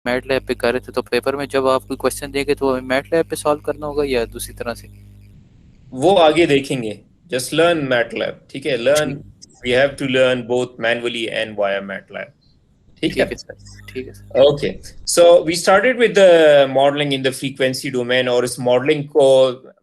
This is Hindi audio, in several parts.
मैटलैब पे कर रहे थे, तो पेपर में जब आप कोई क्वेश्चन देंगे तो मैटलैब पे सॉल्व करना होगा या दूसरी तरह से? वो आगे देखेंगे। जस्ट लर्न मैटलैब, ठीक है, लर्न। ठीक we have to learn both manually and via MATLAB, ठीक है। ठीक है सर, ठीक है sir. Okay, so we started with the modeling in the frequency domain, और इस मॉडलिंग को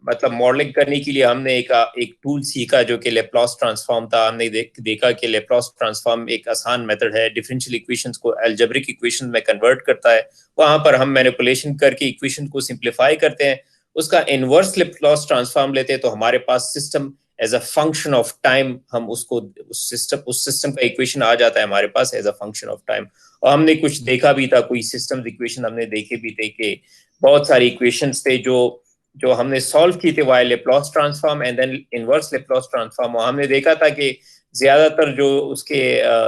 मतलब मॉडलिंग करने के लिए हमने एक टूल सीखा जो कि लेप्लास ट्रांसफॉर्म था। हमने देखा कि लेप्लास ट्रांसफॉर्म एक आसान मेथड है, डिफरेंशियल इक्वेशंस को अलजेब्रिक इक्वेशन में कन्वर्ट करता है। वहां पर हम मैनिपुलेशन करके इक्वेशन को सिंप्लीफाई करते हैं, उसका इनवर्स लेप्लास ट्रांसफॉर्म लेते हैं, तो हमारे पास system as a function of time, हम उसको उस सिस्टम का इक्वेशन आ जाता है हमारे पास as a function of time. और हमने कुछ देखा भी था, कोई सिस्टम्स इक्वेशन हमने देखे भी थे कि बहुत सारी इक्वेशंस थे जो जो हमने सॉल्व की थे via Laplace transform and then inverse Laplace transform. और हमने देखा था कि ज्यादातर जो उसके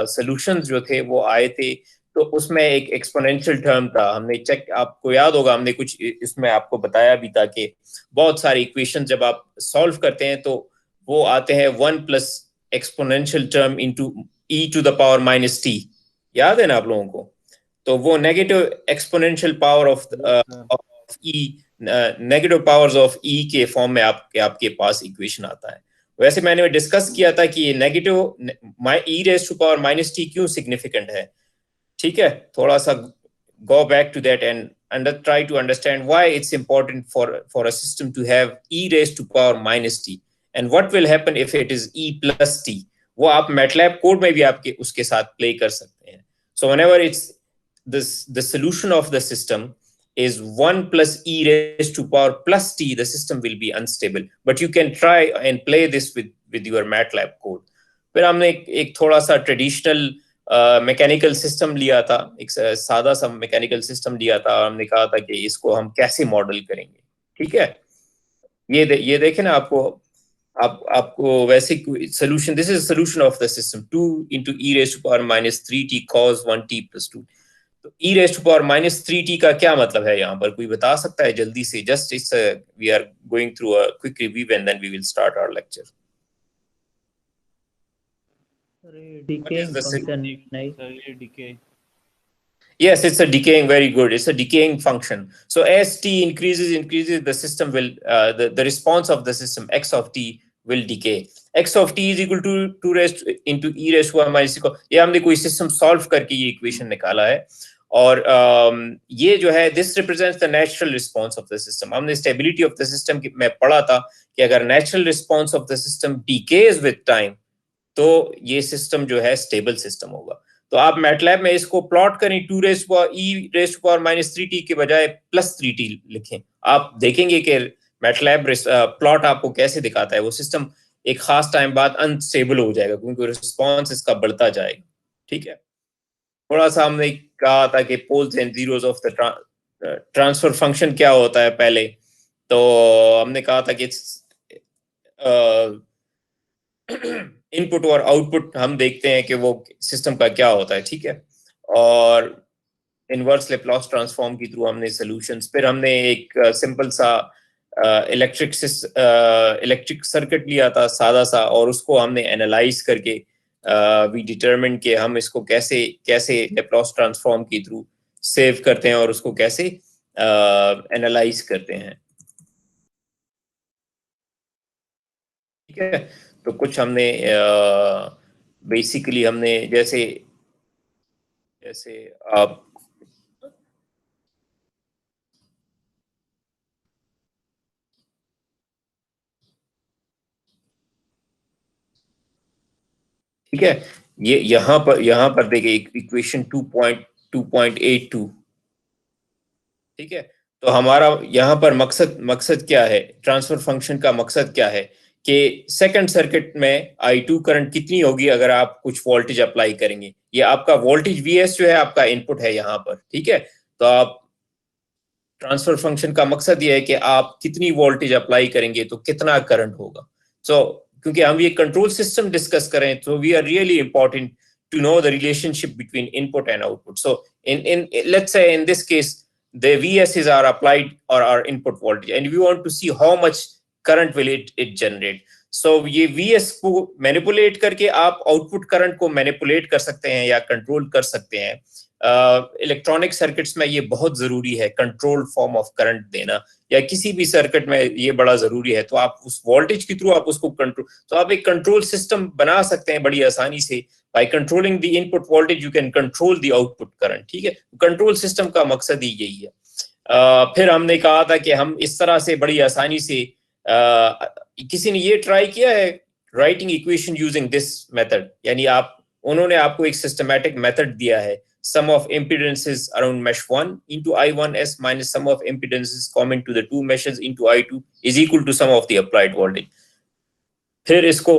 सॉल्यूशंस जो थे वो आए थे, तो उसमें एक एक्सपोनेंशियल टर्म था। हमने चेक, आपको याद होगा हमने कुछ इसमें आपको बताया भी था कि बहुत सारी इक्वेशन जब आप सॉल्व करते हैं तो वो आते हैं 1 plus exponential term into e to the power minus t. याद है ना आप लोगों को? तो वो negative exponential power of e, negative powers of e के फॉर्म में आपके पास इक्वेशन आता है। वैसे मैंने डिस्कस किया था कि ये negative E raise to power minus T क्यों सिग्निफिकेंट है, ठीक है। थोड़ा सा go back to that and try to understand why it's important for a system to have e raised to power minus t, and what will happen if it is e plus t। वो आप मैटलैब कोड में भी आपके उसके साथ प्ले कर सकते हैं। So whenever it's the solution of the system is 1 plus e raised to power plus t, the system will be unstable, but you can try and play this with your MATLAB code। फिर हमने एक थोड़ा सा ट्रेडिशनल मैकेनिकल सिस्टम लिया था, एक सादा सा मैकेनिकल सिस्टम लिया था, और हमने कहा था कि इसको हम कैसे मॉडल करेंगे, ठीक है। ये देखें ना आपको, आपको वैसे solution, this is solution of the system 2 into e raise to power minus 3t cos 1t plus 2। तो e raise to power minus 3t का क्या मतलब है यहाँ पर, कोई बता सकता है जल्दी से? Just it's we are going through a quick review and then we will start our lecture. अरे what is decaying the function नहीं? सर ये decay. Yes, it's a decaying, very good. It's a decaying function. So as t increases, the system will, the response of the system, x of t will decay. X of t is equal to 2 raised into e raised to minus को, ये हमने कोई सिस्टम सॉल्व करके ये इक्वेशन निकाला है। और ये जो है, this represents the natural response of the system. हमने स्टेबिलिटी ऑफ द सिस्टम में पढ़ा था कि अगर natural response of the system decays with time, तो ये सिस्टम जो है स्टेबल सिस्टम होगा। तो आप मैटलैब में इसको प्लॉट करें, 2 raise to power minus 3t के बजाय प्लस 3t लिखें, आप देखेंगे कि मैटलैब प्लॉट आपको कैसे दिखाता है। वो सिस्टम एक खास टाइम बाद अनस्टेबल हो जाएगा क्योंकि रिस्पॉन्स इसका बढ़ता जाएगा, ठीक है। थोड़ा सा हमने कहा था कि poles and zeros of the transfer function क्या होता है पहले, तो हमने कहा था कि इनपुट और आउटपुट हम देखते हैं कि वो सिस्टम का क्या होता है, ठीक है। और इनवर्स लेप्लास ट्रांसफॉर्म के थ्रू हमने सॉल्यूशंस, फिर हमने एक सिंपल सा इलेक्ट्रिक सर्किट लिया था सादा सा, और उसको हमने एनालाइज करके वी डिटरमिन कि हम इसको कैसे कैसे लेप्लास ट्रांसफॉर्म के थ्रू सेव करते हैं और उसको कैसे एनालाइज करते हैं, ठीक है। तो कुछ हमने बेसिकली हमने जैसे जैसे आप ठीक है, ये यहाँ पर देखिए इक्वेशन 2.82, ठीक है। तो हमारा यहाँ पर मकसद क्या है, ट्रांसफर फंक्शन का मकसद क्या है कि सेकंड सर्किट में I2 करंट कितनी होगी अगर आप कुछ वोल्टेज अप्लाई करेंगे। ये आपका वोल्टेज Vs जो है आपका इनपुट है यहाँ पर, ठीक है। तो आप ट्रांसफर फंक्शन का मकसद ये है कि आप कितनी वोल्टेज अप्लाई करेंगे तो कितना करंट होगा। सो क्योंकि हम ये कंट्रोल सिस्टम डिस्कस करें, तो we are really important to know the relationship between input and output. So in let's say in this case the VSs are applied or our input voltage, and we want to see how much current will it generate. So ये VS को मैनिपुलेट करके आप आउटपुट करंट को मैनिपुलेट कर सकते हैं या कंट्रोल कर सकते हैं इलेक्ट्रॉनिक सर्किट्स में ये बहुत जरूरी है, कंट्रोल्ड फॉर्म ऑफ करंट देना, या किसी भी सर्किट में ये बड़ा जरूरी है। तो आप उस वोल्टेज के थ्रू आप उसको कंट्रोल, तो आप एक कंट्रोल सिस्टम बना सकते हैं बड़ी आसानी से। By controlling the input voltage you can control the output current, ठीक है। कंट्रोल सिस्टम का मकसद ही यही है। फिर हमने कहा था कि हम इस तरह से बड़ी आसानी से, किसी ने ये ट्राई किया है writing equation using this method, यानी उन्होंने आपको एक सिस्टमैटिक मेथड दिया है, sum of impedances around mesh 1 into I1s minus sum of impedances common to the two meshes into I2 is equal to sum of the applied voltage. फिर इसको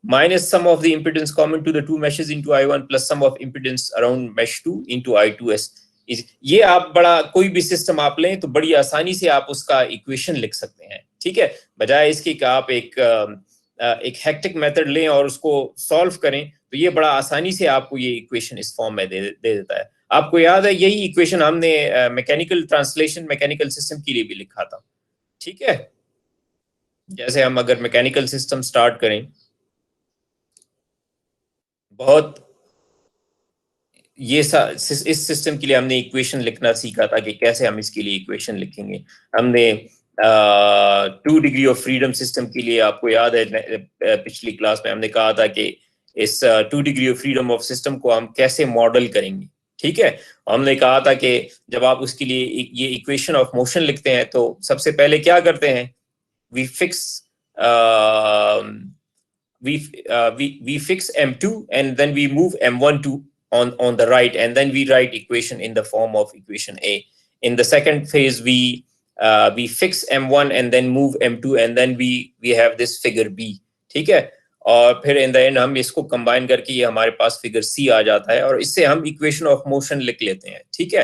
minus sum of the impedance common to the two meshes into I1 plus sum of impedance around mesh 2 into I2s. ये आप बड़ा कोई भी सिस्टम आप लें तो बड़ी आसानी से आप उसका इक्वेशन लिख सकते हैं, ठीक है, बजाय इसके कि आप एक हेक्टिक मेथड लें और उसको सॉल्व करें। तो ये बड़ा आसानी से आपको ये इक्वेशन इस फॉर्म में दे देता है। आपको याद है यही इक्वेशन हमने मैकेनिकल ट्रांसलेशन मैकेनिकल सिस्टम के लिए भी लिखा था, ठीक है। जैसे हम अगर मैकेनिकल सिस्टम स्टार्ट करें, बहुत इस सिस्टम के लिए हमने इक्वेशन लिखना सीखा था कि कैसे हम इसके लिए इक्वेशन लिखेंगे। हमने 2 डिग्री ऑफ फ्रीडम सिस्टम के लिए, आपको याद है पिछली क्लास में हमने कहा था कि इस 2 degree of freedom of system को हम कैसे मॉडल करेंगे, ठीक है। हमने कहा था कि जब आप उसके लिए ये इक्वेशन ऑफ मोशन लिखते हैं तो सबसे पहले क्या करते हैं, we fix m2 and then we move m1 to on the right, and then we write equation in the form of equation A. In the second phase we fix m1 and then move m2 and then we have this figure B, ठीक है। और फिर इन द एंड हम इसको कंबाइन करके ये हमारे पास फिगर C आ जाता है और इससे हम इक्वेशन ऑफ मोशन लिख लेते हैं, ठीक है।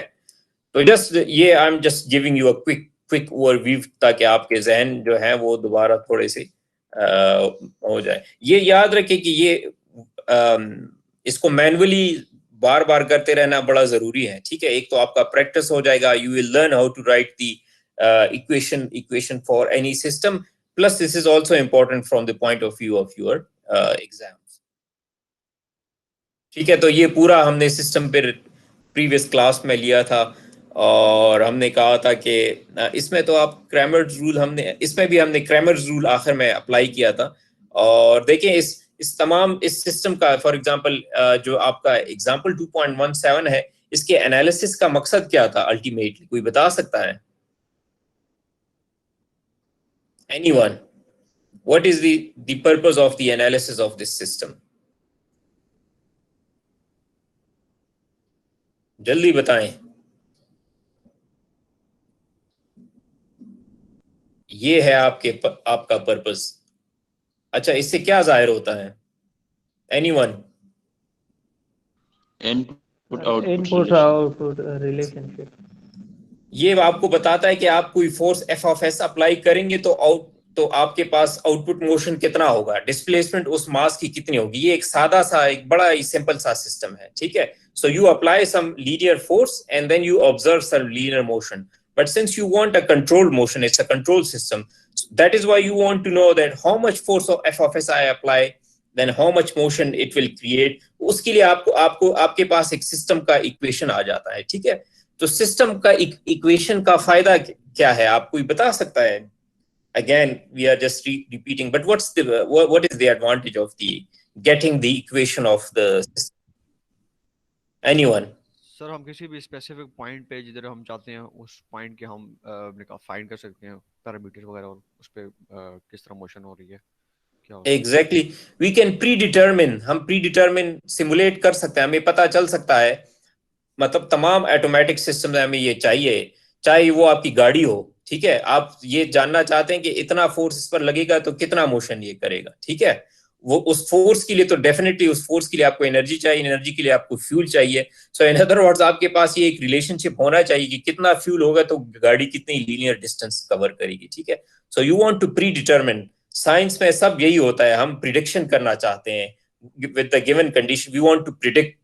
तो जस्ट ये I am just giving you a quick overview ताकि आपके जहन जो है वो दोबारा थोड़े से हो जाए। ये याद रखें कि ये इसको मैनुअली बार बार करते रहना बड़ा जरूरी है, ठीक है। एक तो आपका प्रैक्टिस हो जाएगा, you will learn how to write the equation for any system, plus this is also important from the point of view of your exams, ठीक है। तो ये पूरा हमने सिस्टम पर प्रीवियस क्लास में लिया था और हमने कहा था कि इसमें तो आप क्रैमर्स रूल इसमें भी हमने क्रैमर्स रूल आखिर में अप्लाई किया था। और देखें इस सिस्टम का फॉर एग्जांपल जो आपका एग्जांपल 2.17 है, इसके एनालिसिस का मकसद क्या था अल्टीमेटली, कोई बता सकता है? Anyone? What is the purpose of the analysis of this system? जल्दी बताएं। ये है आपका पर्पस। अच्छा, इससे क्या जाहिर होता है? Anyone? Input output relationship. ये आपको बताता है कि आप कोई force F of S apply करेंगे तो आपके पास आउटपुट मोशन कितना होगा, डिस्प्लेसमेंट उस मास की कितनी होगी। ये एक सादा सा एक बड़ा ही सिंपल सा सिस्टम है, ठीक है। So you apply some linear force and then you observe some linear motion, but since you want a controlled motion, it's a control system, that is why you want to know that how much force of F of S I apply, then how much motion it will create. उसके लिए आपके पास एक सिस्टम का इक्वेशन आ जाता है, ठीक है। तो सिस्टम का इक्वेशन का फायदा क्या है, आप कोई बता सकता है? Again, we are just repeating, but what is the advantage of getting the equation of the system? Anyone? Sir, हम किसी भी स्पेसिफिक पॉइंट पे जिधर हम चाहते हैं उस पॉइंट के हम फाइंड कर सकते हैं पैरामीटर्स वगैरह और उस पे किस तरह मोशन हो रही है क्या। Exactly, we can predetermine, हम predetermine सिमुलेट कर सकते हैं, हमें पता चल सकता है। मतलब तमाम ऑटोमेटिक सिस्टम में हमें ये चाहिए, चाहे वो आपकी गाड़ी हो, ठीक है। आप ये जानना चाहते हैं कि इतना फोर्स इस पर लगेगा तो कितना मोशन ये करेगा, ठीक है। वो उस फोर्स के लिए तो डेफिनेटली उस फोर्स के लिए आपको एनर्जी चाहिए, एनर्जी के लिए आपको फ्यूल चाहिए। सो इन अदर वर्ड्स आपके पास ये एक रिलेशनशिप होना चाहिए कि कितना फ्यूल होगा तो गाड़ी कितनी लीनियर डिस्टेंस कवर करेगी, ठीक है। So you want to predetermine, science में सब यही होता है, हम प्रिडिक्शन करना चाहते हैं with the given condition, we want to predict,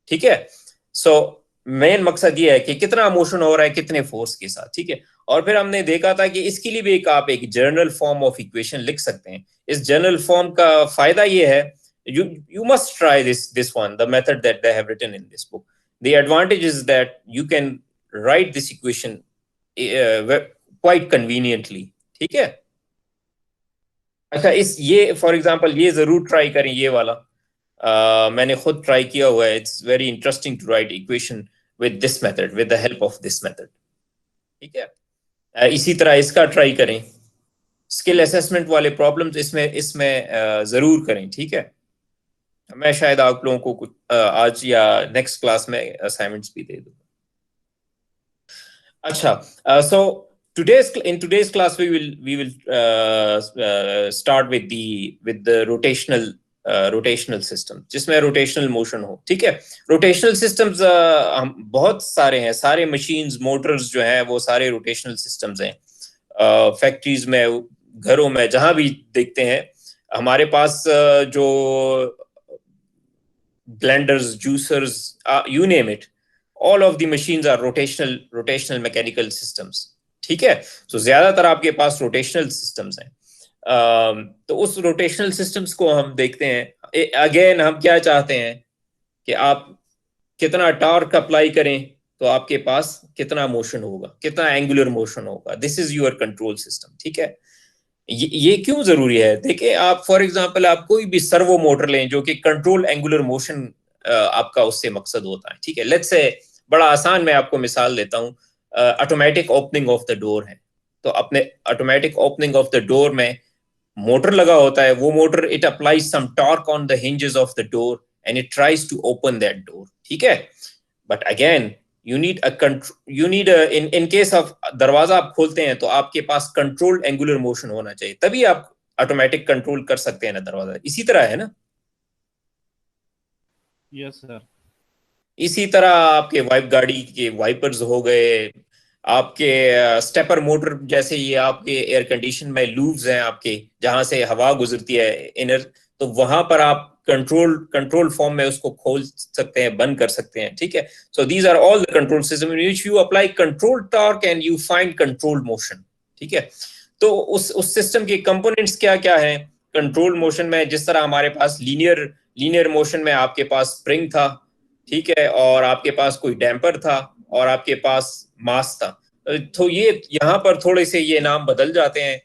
ठीक है। सो मेन मकसद ये है कि कितना मोशन हो रहा है कितने फोर्स के साथ, ठीक है। और फिर हमने देखा था कि इसके लिए भी आप एक जनरल फॉर्म ऑफ इक्वेशन लिख सकते हैं। इस जनरल फॉर्म का फायदा ये है, you must try this one, the method that they have written in this book. The advantage is that you can write this equation quite conveniently. ठीक है? अच्छा, ये फॉर एग्जांपल ये जरूर ट्राई करें, ये वाला मैंने खुद ट्राई किया हुआ है. It's very interesting to write equation with this method, with the help of this method. ठीक है? इसी तरह इसका ट्राई करें. स्किल असेसमेंट वाले प्रॉब्लम्स इसमें जरूर करें. ठीक है? मैं शायद आप लोगों को कुछ आज या नेक्स्ट क्लास में असाइनमेंट्स भी दे दूंगा. अच्छा, so in today's class we will start with the rotational system, जिसमें rotational motion हो. ठीक है? rotational systems हम बहुत सारे हैं. सारे machines, motors जो हैं वो सारे rotational systems हैं. फैक्ट्रीज में, घरों में, जहां भी देखते हैं हमारे पास जो blenders, juicers, you name it, all of the machines are rotational mechanical systems. ठीक है? so ज्यादातर आपके पास rotational systems हैं. तो उस rotational systems को हम देखते हैं. अगेन हम क्या चाहते हैं कि आप कितना टॉर्क अप्लाई करें तो आपके पास कितना मोशन होगा, कितना एंगुलर मोशन होगा. This is your control system. ठीक है? ये क्यों जरूरी है? देखिए, आप फॉर एग्जांपल आप कोई भी सर्वो मोटर लें जो कि कंट्रोल एंगुलर मोशन आपका उससे मकसद होता है. ठीक है? लेट्स से बड़ा आसान मैं आपको मिसाल देता हूं. Automatic opening of the door है. तो अपने automatic opening of the door में मोटर लगा होता है. वो motor it applies some torque on the hinges of the door and it tries to open that door. ठीक है? But again you need in case of दरवाजा आप खोलते हैं तो आपके पास कंट्रोल्ड एंगुलर मोशन होना चाहिए, तभी आप ऑटोमेटिक कंट्रोल कर सकते हैं ना दरवाजा. इसी तरह है ना? Yes sir. इसी तरह आपके गाड़ी के वाइपर्स हो गए, आपके स्टेपर मोटर जैसे ये आपके एयर कंडीशन में लूब्स हैं आपके, जहां से हवा गुजरती है इनर, तो वहां पर आप कंट्रोल फॉर्म में उसको खोल सकते हैं, बंद कर सकते हैं. ठीक है? So these are all the control system in which you apply control torque and you find control motion. ठीक है? तो उस सिस्टम के कंपोनेंट्स क्या क्या हैं कंट्रोल मोशन में? जिस तरह हमारे पास लीनियर मोशन में आपके पास स्प्रिंग था. ठीक है? और आपके पास कोई डैम्पर था और आपके पास मास था. तो ये यहाँ पर थोड़े से ये नाम बदल जाते हैं.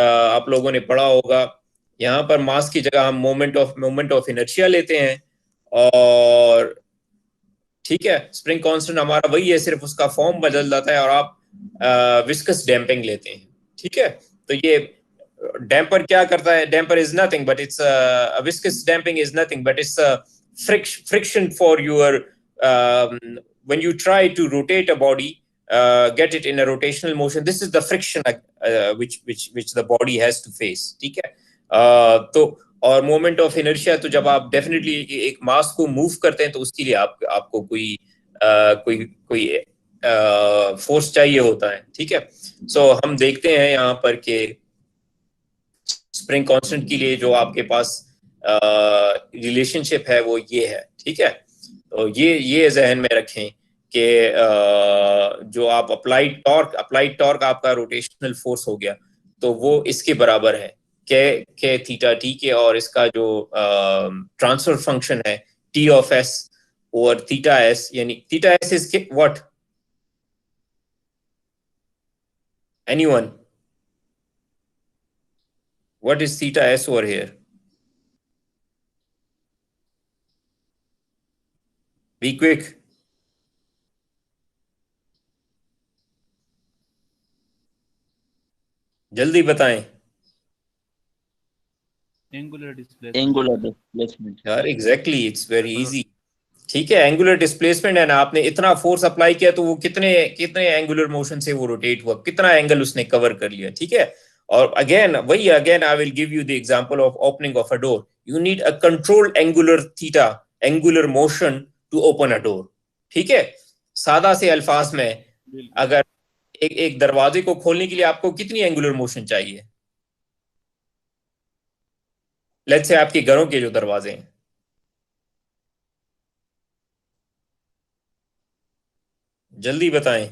आप लोगों ने पढ़ा होगा, यहाँ पर मास की जगह हम मोमेंट ऑफ इनर्शिया लेते हैं. और ठीक है, स्प्रिंग कांस्टेंट हमारा वही है, सिर्फ उसका फॉर्म बदल जाता है. और आप विस्कस डैम्पिंग लेते हैं. ठीक है? तो ये डैम्पर क्या करता है? Damper is nothing but it's viscous damping is nothing but it's friction for your when you try to rotate a body, get it in a rotational motion. This is the friction which the body has to face. ठीक है? तो और मोमेंट ऑफ इनर्शिया, तो जब आप डेफिनेटली एक मास को मूव करते हैं तो उसके लिए आपको कोई फोर्स चाहिए होता है. ठीक है? सो हम देखते हैं यहाँ पर कि स्प्रिंग कांस्टेंट के लिए जो आपके पास रिलेशनशिप है वो ये है. ठीक है? तो ये जहन में रखें कि जो आप अप्लाइड टॉर्क आपका रोटेशनल फोर्स हो गया तो वो इसके बराबर है के थीटा. ठीक है? और इसका जो ट्रांसफर फंक्शन है T of s over theta s, यानी theta s is what? Anyone? What is theta s over here? Be quick. जल्दी बताएं. Angular displacement. यार एग्जैक्टली, इट्स वेरी इजी. ठीक है? एंगुलर डिस्प्लेसमेंट है ना. आपने इतना फोर्स अप्लाई किया तो वो कितने एंगुलर मोशन से वो रोटेट हुआ, कितना एंगल उसने कवर कर लिया. ठीक है? और again I will give you the example of opening of a door. You need a controlled angular theta, angular motion to open a door. ठीक है? सादा से अल्फाज में, अगर एक दरवाजे को खोलने के लिए आपको कितनी एंगुलर मोशन चाहिए? लेट्स से आपके घरों के जो दरवाजे हैं, जल्दी बताएं.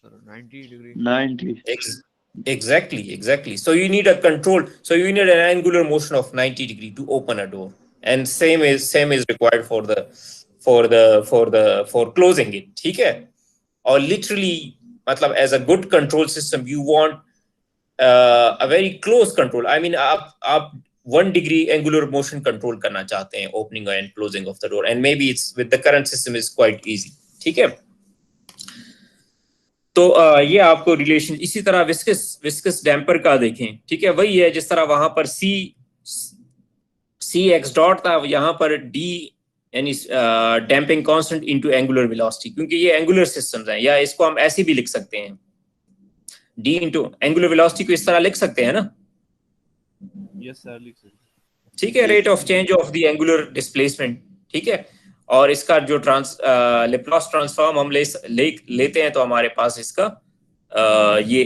90 degree. 90. Exactly. So you need an angular motion of 90 degree to open a door, and same is required for closing it, ठीक है. और literally मतलब as a good control system you want a very close control. I mean आप 1 degree angular motion control करना चाहते हैं opening and closing of the door, and maybe it's with the current system is quite easy, ठीक है. तो ये आपको रिलेशन. इसी तरह विस्कस डैम्पर का देखें, ठीक है, वही है जिस तरह वहां पर सी एक्स डॉट था, यहाँ पर डी यानी damping constant into angular velocity, क्योंकि ये एंगुलर सिस्टम्स हैं. या इसको हम ऐसे भी लिख सकते हैं, डी इनटू एंगुलर वेलोसिटी को इस तरह लिख सकते हैं ना. यस सर, लिख सकते हैं. ठीक है, rate of change of the angular displacement, ठीक है. और इसका जो लेप्लास ट्रांसफॉर्म हम लेते हैं तो हमारे पास इसका ये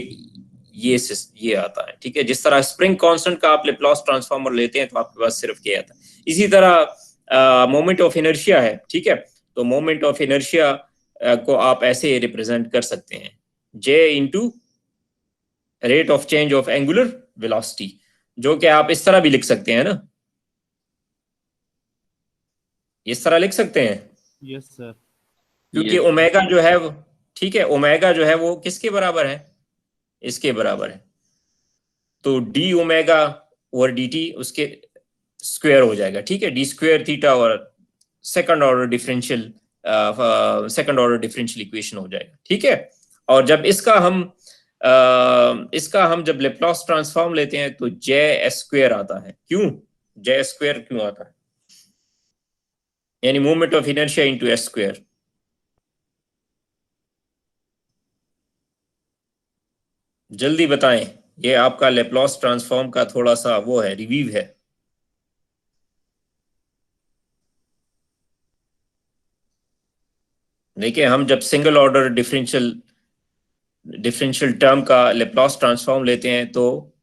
आता है, ठीक है. जिस तरह स्प्रिंग कांस्टेंट का आप लेप्लास ट्रांसफॉर्मर लेते हैं तो आपके पास सिर्फ ये आता है. इसी तरह मोमेंट ऑफ इनर्शिया है, ठीक है. तो मोमेंट ऑफ इनर्शिया को आप ऐसे रिप्रेजेंट कर सकते हैं, J into rate of change of angular velocity, जो कि आप इस तरह भी लिख सकते हैं ना, इस तरह लिख सकते हैं. Yes sir. क्योंकि ओमेगा जो है वो, ठीक है, ओमेगा जो है वो किसके बराबर है, इसके बराबर है. तो D omega over D T उसके स्क्वायर हो जाएगा, ठीक है. डी स्क्वायर थीटा और सेकंड ऑर्डर डिफरेंशियल इक्वेशन हो जाएगा, ठीक है. और जब इसका हम जब लेप्लास ट्रांसफॉर्म लेते हैं तो जे एस स्क्वायर आता है. क्यों जे एस स्क्वायर क्यों आता है? यानी moment of inertia into S square. जल्दी बताएं, ये आपका लेप्लास ट्रांसफॉर्म का थोड़ा सा वो है, रिव्यू है. देखिए, हम जब सिंगल ऑर्डर डिफरेंशियल टर्म का लेप्लास ट्रांसफॉर्म लेते हैं तो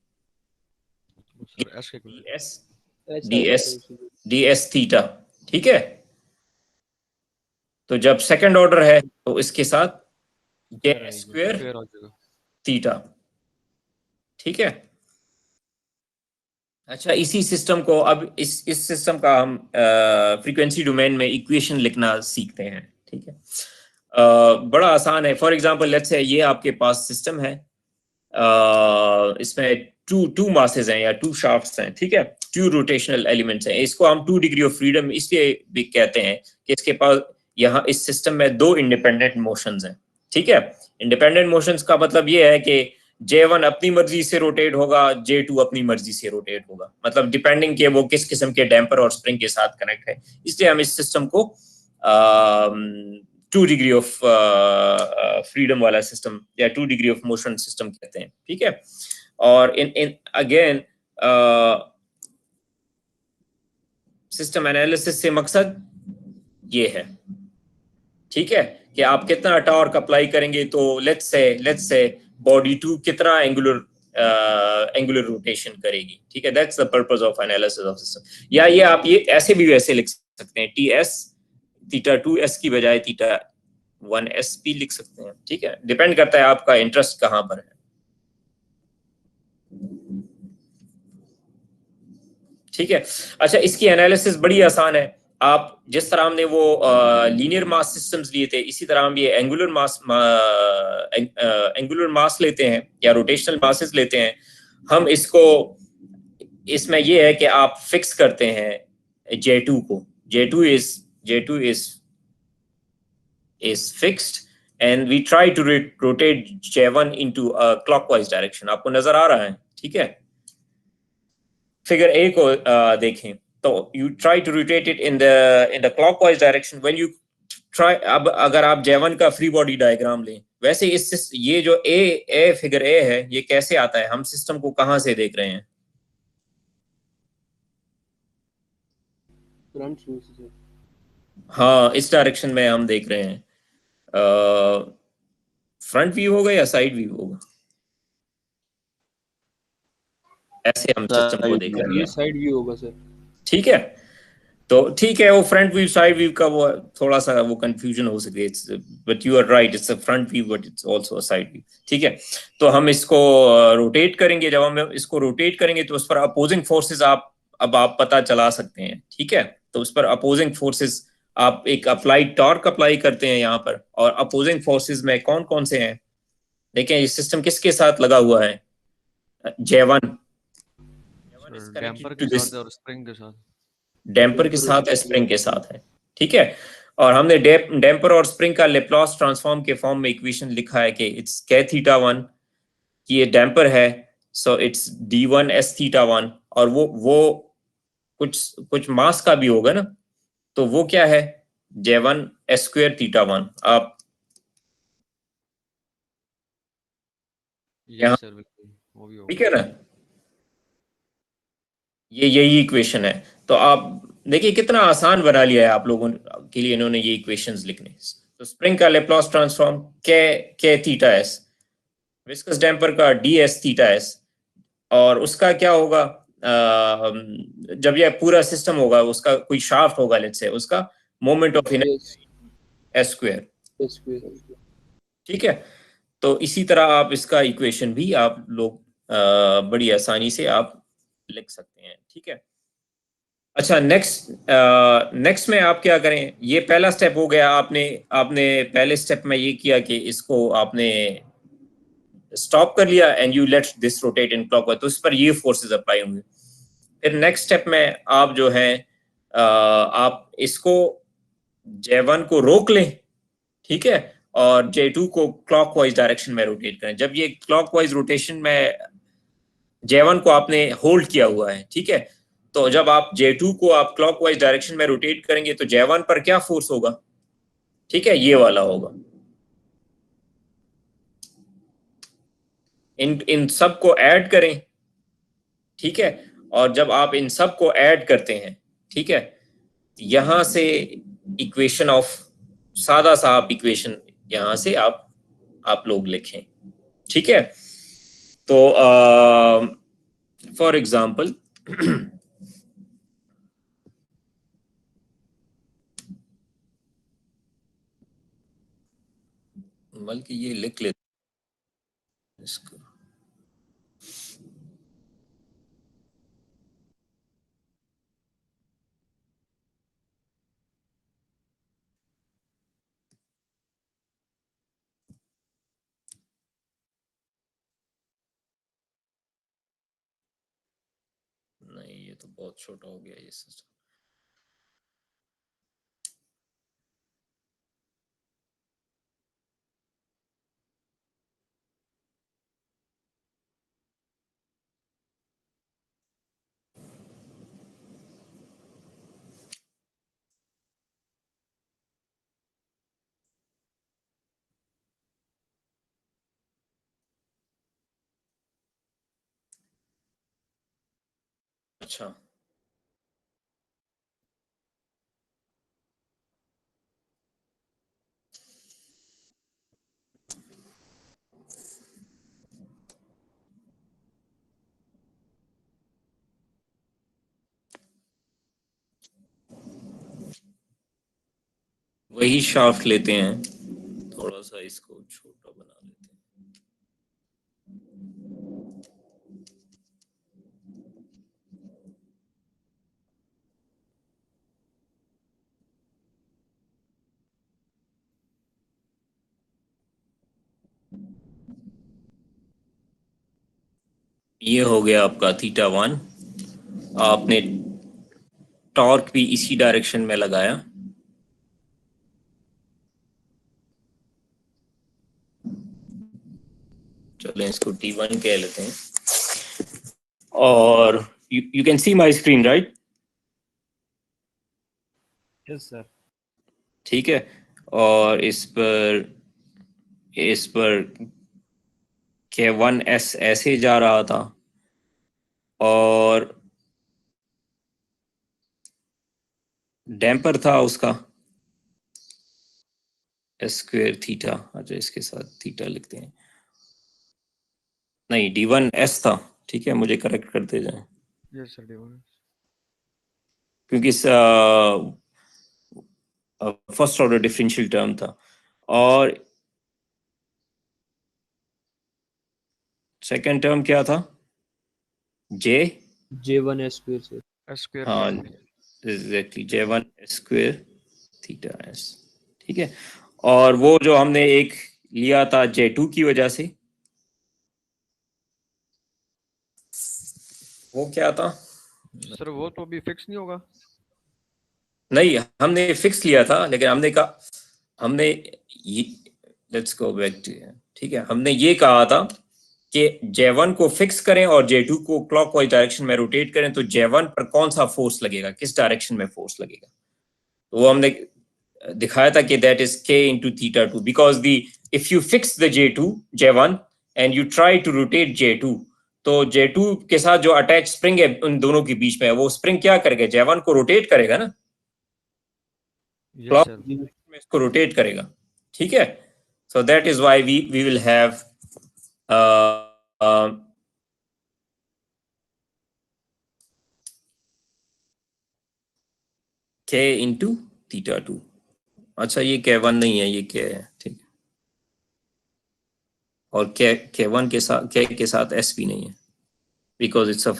डी एस थीटा, ठीक है. तो जब सेकंड ऑर्डर है तो इसके साथ जे स्क्वायर थीटा, ठीक है. अच्छा, इसी सिस्टम को अब इस सिस्टम का हम फ्रीक्वेंसी डोमेन में इक्वेशन लिखना सीखते हैं, ठीक है. बड़ा आसान है. फॉर एग्जांपल लेट्स से ये आपके पास सिस्टम है, इसमें टू मासेस हैं या 2 शाफ्ट्स हैं, ठीक है. 2 रोटेशनल एलिमेंट्स हैं. इसको हम 2 डिग्री ऑफ फ्रीडम इसलिए भी कहते हैं कि इसके पास यहाँ इस सिस्टम में 2 इंडिपेंडेंट मोशंस हैं, ठीक है. इंडिपेंडेंट मोशंस का मतलब ये है कि J1 अपनी मर्जी से रोटेट होगा, J2 अपनी मर्जी से रोटेट होगा, मतलब डिपेंडिंग के वो किस किस्म के डैम्पर और स्प्रिंग के साथ कनेक्ट है. इसलिए हम इस सिस्टम को 2 डिग्री ऑफ फ्रीडम वाला सिस्टम या 2 डिग्री ऑफ मोशन सिस्टम कहते हैं, ठीक है. और इन अगेन सिस्टम एनालिसिस से मकसद ये है, ठीक है, कि आप कितना टॉर्क अप्लाई करेंगे. तो लेट्स से बॉडी 2 कितना एंगुलर रोटेशन करेगी, ठीक है. That's the purpose of analysis of system. या ये आप ये ऐसे भी वैसे लिख सकते हैं, टी एस थीटा 2s की बजाय थीटा 1s भी लिख सकते हैं, ठीक है. डिपेंड करता है आपका इंटरेस्ट कहां पर है, ठीक है. अच्छा, इसकी एनालिसिस बड़ी आसान है. आप जिस तरह हमने वो लीनियर मास सिस्टम्स लिए थे, इसी तरह हम ये एंगुलर मास लेते हैं या रोटेशनल मासेस लेते हैं. हम इसमें ये है कि आप फिक्स करते हैं J2 को. J2 is fixed and we try to rotate J1 into a clockwise direction. आपको नजर आ रहा है, ठीक है. फिगर A को देखें तो you try to rotate it in the clockwise direction. When you try, अब अगर आप J1 का फ्री बॉडी डायग्राम लें, वैसे ये जो फिगर A है, ये कैसे आता है? हम सिस्टम को कहां से देख रहे हैं? हाँ, इस डायरेक्शन में हम देख रहे हैं. फ्रंट व्यू होगा या साइड व्यू होगा? ऐसे हम सिस्टम को देख रहे हैं, साइड व्यू होगा सर, ठीक है. तो ठीक है, वो फ्रंट व्यू साइड व्यू का वो थोड़ा सा वो कंफ्यूजन हो सकती है, but you are right, it's a front view but it's also a side view, ठीक है. तो हम इसको रोटेट करेंगे. जब हम इसको रोटेट करेंगे तो उस पर अपोजिंग फोर्सेस आप पता चला सकते हैं, ठीक है. तो उस पर अपोजिंग फोर्सेस आप एक अप्लाइड टॉर्क अप्लाई करते हैं यहाँ पर, और अपोजिंग फोर्सेस में कौन कौन से हैं? देखें ये सिस्टम किसके साथ लगा हुआ है? J1 is डैम्पर connected के to this, साथ और स्प्रिंग के साथ। डैम्पर के साथ, स्प्रिंग के साथ है, ठीक है। और हमने डैम्पर और स्प्रिंग का लेप्लास ट्रांसफॉर्म के फॉर्म में इक्वेशन लिखा है कि इट्स k θ1 कि ये डैम्पर है, सो इट्स d1 s θ1, और वो कुछ मास का भी होगा ना, तो वो क्या है? J1 s square θ1। आप यहाँ, यस सर बिल्कुल वो भी ठीक होगा। है ना, ये यही इक्वेशन है। तो आप देखिए कितना आसान बना लिया है आप लोगों के लिए इन्होंने ये इक्वेशंस लिखने। तो स्प्रिंग का Laplace transform k theta s, viscous damper का ds थीटा s, और उसका क्या होगा जब ये पूरा सिस्टम होगा, उसका कोई शाफ्ट होगा, लेट्स से उसका moment of inertia s square, ठीक है। तो इसी तरह आप इसका इक्वेशन भी आप लोग बड़ी आसानी से आप लिख सकते हैं, ठीक है। अच्छा, नेक्स्ट में आप क्या करें, ये पहला स्टेप हो गया। आपने पहले स्टेप में ये किया कि इसको आपने स्टॉप कर लिया and you let this rotate in clockwise, तो इस पर ये फोर्सेस अप्लाई होंगे। फिर नेक्स्ट स्टेप में आप जो है आप इसको J1 को रोक लें, ठीक है, और J2 को क्लॉकवाइज डायरेक्शन में रोटेट करें। जब ये क्लॉकवाइज रोटेशन में J1 को आपने होल्ड किया हुआ है, ठीक है, तो जब आप J2 को आप क्लॉकवाइज डायरेक्शन में रोटेट करेंगे तो J1 पर क्या फोर्स होगा? ठीक है, ये वाला होगा। इन सब को ऐड करें, ठीक है, और जब आप इन सब को ऐड करते हैं, ठीक है, यहां से इक्वेशन ऑफ सादा सा आप इक्वेशन यहां से आप लोग लिखें, ठीक है। तो फॉर एग्जांपल बल्कि ये लिख लेते इसको, नहीं ये तो बहुत छोटा हो गया ये सिस्टम। अच्छा, वही शाफ्ट लेते हैं, थोड़ा सा इसको छोटा बना लेते हैं। ये हो गया आपका θ1। आपने टॉर्क भी इसी डायरेक्शन में लगाया, चलें इसको T1 कह लेते हैं, और you can see my screen right? Yes, sir. ठीक है, और इस पर K1S ऐसे जा रहा था, और डैम्पर था उसका S स्क्वायर थीटा। अच्छा, इसके साथ थीटा लिखते हैं, नहीं D1S था, ठीक है, मुझे करेक्ट करते जाएं, यस सर D1 क्योंकि फर्स्ट ऑर्डर डिफरेंशियल टर्म था, और सेकंड टर्म क्या था? J1 S square, sir. S square हाँ exactly, J1 S square theta s, ठीक है। और वो जो हमने एक लिया था J2 की वजह से, वो क्या था? सर वो तो अभी फिक्स नहीं होगा। नहीं, हमने फिक्स लिया था, लेकिन हमने कहा, हमने लेट्स गो बैक टू, ठीक है, हमने ये कहा था कि J1 को फिक्स करें और J2 को क्लॉकवाइज डायरेक्शन में रोटेट करें, तो J1 पर कौन सा फोर्स लगेगा, किस डायरेक्शन में फोर्स लगेगा। तो वो हमने दिखाया था कि that is K into theta 2, because the if you fix the J1 and you try to rotate J2, तो J2 के साथ जो अटैच स्प्रिंग है उन दोनों के बीच में, वो स्प्रिंग क्या करेगा, J1 को रोटेट करेगा ना, यस सर। में इसको रोटेट करेगा, ठीक है। So that is why we will have K into theta 2। अच्छा, ये K1 नहीं है, ये K है, ठीक है। और K1 के साथ, K के साथ S भी नहीं है, बिकॉज इट्स अ,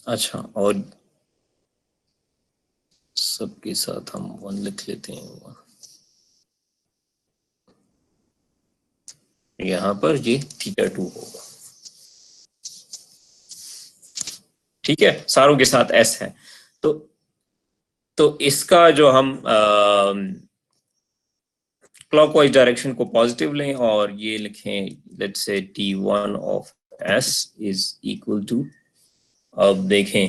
अच्छा, और सबके साथ हम 1 लिख लेते हैं। यहाँ पर ये थीटा 2 होगा, ठीक है, सारों के साथ S है। तो इसका जो हम क्लॉकवाइज डायरेक्शन को पॉजिटिव लें और ये लिखें, let's say T1 of S is equal to, अब देखें,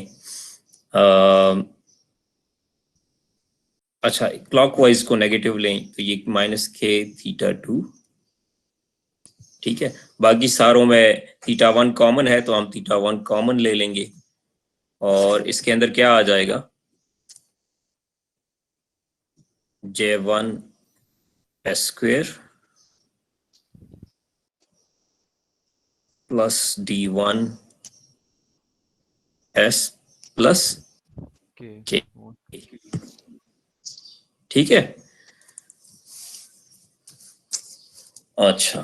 अच्छा, क्लॉकवाइज को नेगेटिव लें तो ये -K थीटा 2, ठीक है। बाकी सारों में थीटा 1 कॉमन है, तो हम थीटा 1 कॉमन ले लेंगे और इसके अंदर क्या आ जाएगा, J1 S square plus D1 S plus K, ठीक है। अच्छा,